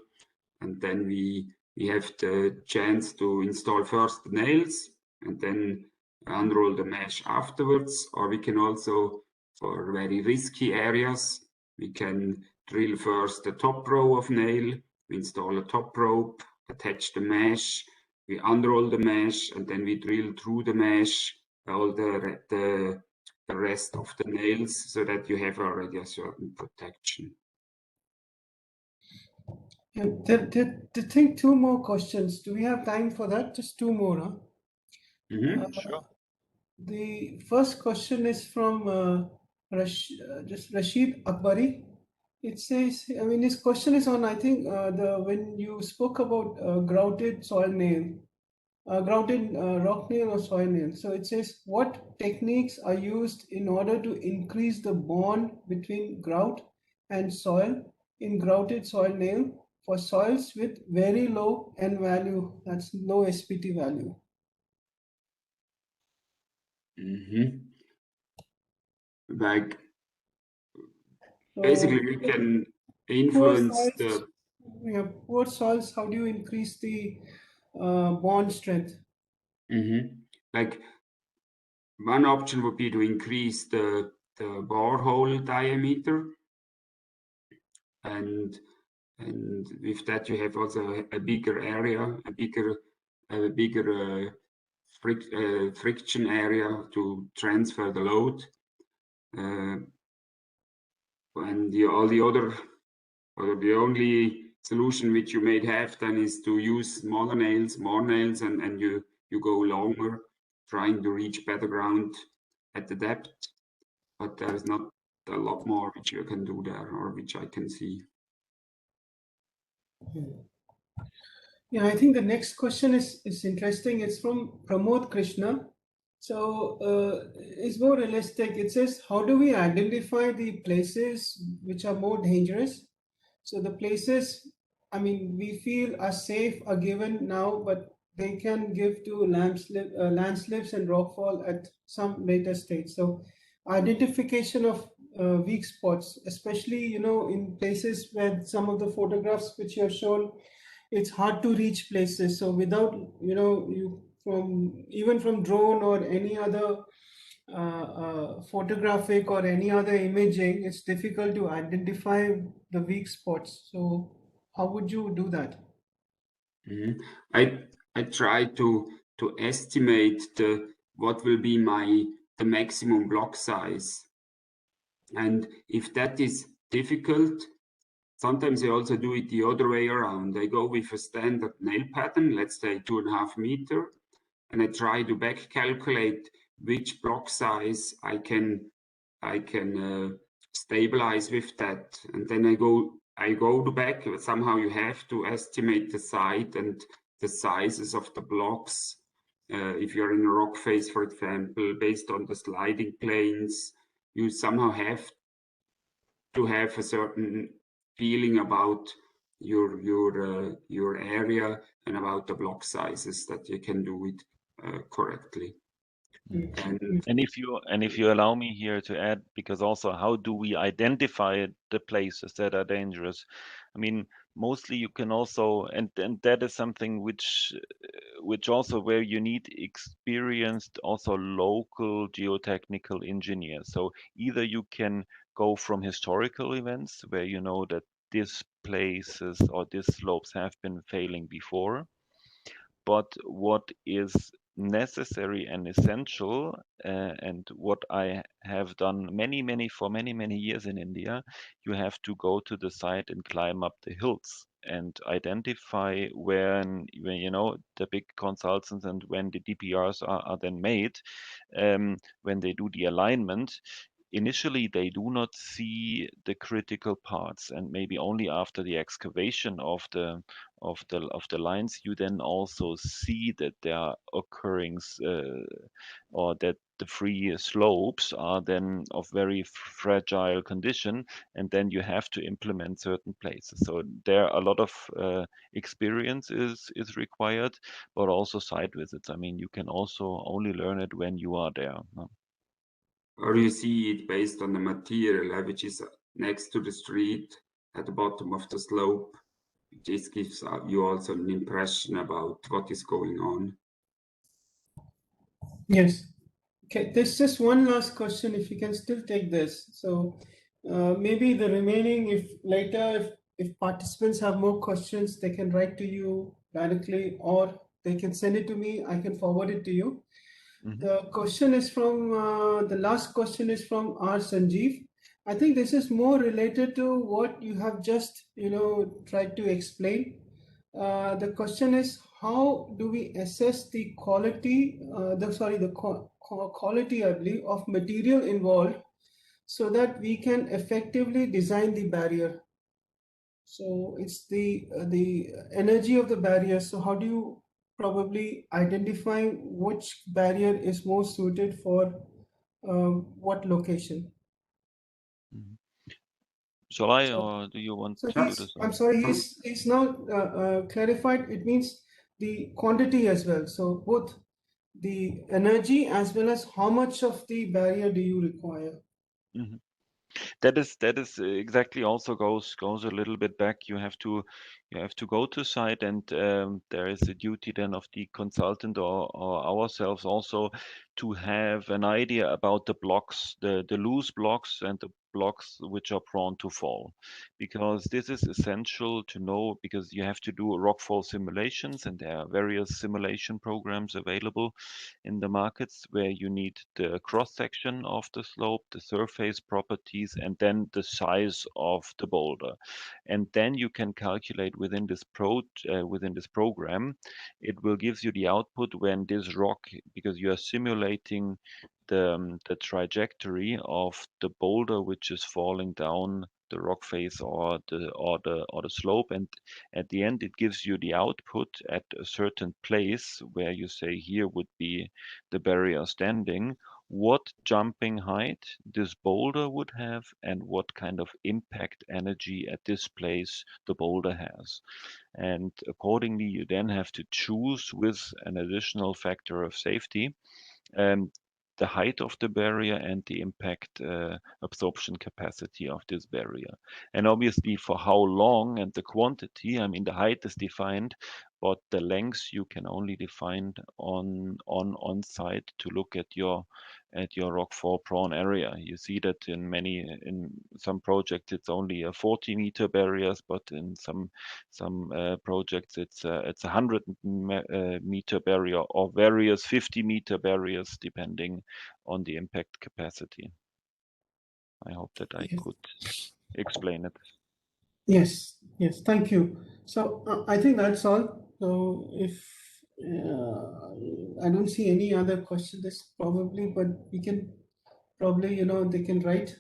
And then we have the chance to install first the nails and then unroll the mesh afterwards. Or we can also, for very risky areas, we can drill first the top row of nail, we install a top rope, attach the mesh, we unroll the mesh, and then we drill through the mesh all the rest of the nails, so that you have already a certain protection. I think two more questions. Do we have time for that? Just two more, huh? Sure. The first question is from Rashid Akbari. It says, I mean, his question is on, I think, when you spoke about grouted soil nail, grouted rock nail or soil nail. So it says, what techniques are used in order to increase the bond between grout and soil in grouted soil nail for soils with very low N value, that's low SPT value? Like, basically, we can influence the poor soils. How do you increase the bond strength? Like, one option would be to increase the borehole diameter, and with that you have also a bigger area, a bigger friction area to transfer the load. And the only solution which you may have then is to use more nails, and you go longer, trying to reach better ground at the depth. But there is not a lot more which you can do there, or which I can see. Yeah, I think the next question is interesting. It's from Pramod Krishna. So it's more realistic. It says, how do we identify the places which are more dangerous? So the places, I mean, we feel are safe are given now, but they can give to landslips and rockfall at some later stage. So identification of weak spots, especially, in places where some of the photographs which you have shown, it's hard to reach places. So without, even from drone or any other photographic or any other imaging, it's difficult to identify the weak spots. So how would you do that? I try to estimate what will be the maximum block size, and if that is difficult, sometimes I also do it the other way around. I go with a standard nail pattern, let's say 2.5 meters, and I try to back calculate which block size I can stabilize with that, and then I go to back. Somehow you have to estimate the site and the sizes of the blocks. If you're in a rock face, for example, based on the sliding planes, you somehow have to have a certain feeling about your area and about the block sizes, that you can do it correctly. And if you allow me here to add, because also how do we identify the places that are dangerous? I mean, mostly you can also, and that is something which also where you need experienced also local geotechnical engineers. So either you can go from historical events where you know that these places or these slopes have been failing before, but what is necessary and essential, and what I have done for many years in India, you have to go to the site and climb up the hills and identify when you know the big consultants and when the DPRs are then made, when they do the alignment. Initially, they do not see the critical parts, and maybe only after the excavation of the lines, you then also see that there are occurrings, or that the free slopes are then of very fragile condition, and then you have to implement certain places. So there a lot of experience is required, but also site visits. I mean, you can also only learn it when you are there. No? Or you see it based on the material, which is next to the street at the bottom of the slope. This gives you also an impression about what is going on. Yes. Okay, there's just one last question, if you can still take this. So maybe the remaining, if later, if participants have more questions, they can write to you directly, or they can send it to me, I can forward it to you. The question is from, the last question is from R. Sanjeev. I think this is more related to what you have just, tried to explain. The question is, how do we assess the quality, quality, I believe, of material involved so that we can effectively design the barrier? So it's the energy of the barrier. So how do you probably identify which barrier is most suited for what location? Shall I, or do you want So to do this? I'm sorry, he's now clarified. It means the quantity as well. So both the energy as well as how much of the barrier do you require? Mm-hmm. That is exactly also goes a little bit back. You have to go to site, and there is a duty then of the consultant or ourselves also to have an idea about the blocks, the loose blocks and the blocks which are prone to fall, because this is essential to know, because you have to do rockfall simulations, and there are various simulation programs available in the markets where you need the cross section of the slope, the surface properties, and then the size of the boulder. And then you can calculate within this program, it will give you the output when this rock, because you are simulating the trajectory of the boulder which is falling down the rock face or the slope, and at the end it gives you the output at a certain place where you say here would be the barrier standing, what jumping height this boulder would have, and what kind of impact energy at this place the boulder has. And accordingly, you then have to choose with an additional factor of safety the height of the barrier and the impact absorption capacity of this barrier. And obviously for how long and the quantity, I mean, the height is defined, but the length you can only define on site to look at your rockfall prone area. You see that in some projects it's only a 40-meter barriers, but in some projects it's a 100-meter barrier or various 50-meter barriers depending on the impact capacity. I hope that I could explain it. Yes, thank you. So I think that's all. So if I don't see any other questions, probably, but we can probably, they can write.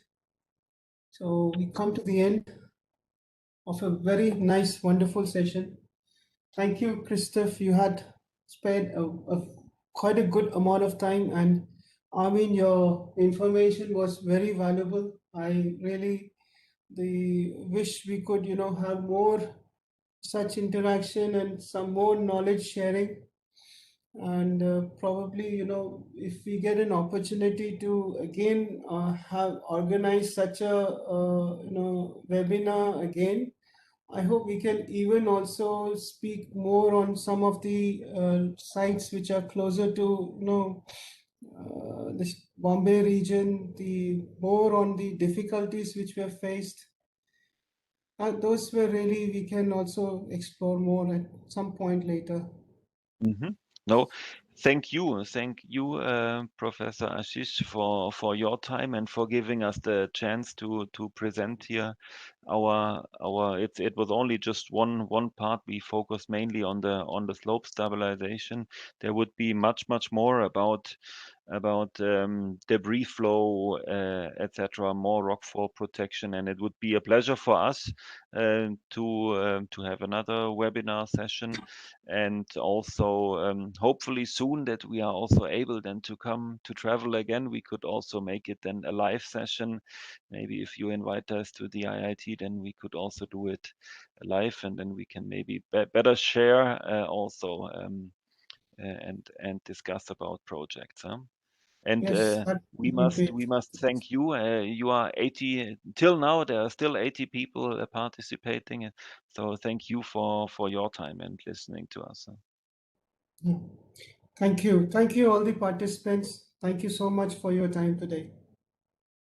So we come to the end of a very nice, wonderful session. Thank you, Christophe. You had spent quite a good amount of time, and I mean, your information was very valuable. I really wish we could, have more such interaction and some more knowledge sharing. And probably, if we get an opportunity to again have organized such a webinar again, I hope we can even also speak more on some of the sites which are closer to this Bombay region, the more on the difficulties which we have faced. Those were really, we can also explore more at some point later. No, Thank you, Professor Ashish, for your time and for giving us the chance to present here. It was only just one part. We focused mainly on the slope stabilization. There would be much more about debris flow, etc., more rockfall protection, and it would be a pleasure for us to have another webinar session, and also hopefully soon that we are also able then to come to travel again. We could also make it then a live session. Maybe if you invite us to the IIT, then we could also do it live, and then we can maybe better share also and discuss about projects. And Yes, that we would be great. must thank you. You are 80 till now. There are still 80 people participating. So thank you for your time and listening to us. Thank you all the participants. Thank you so much for your time today.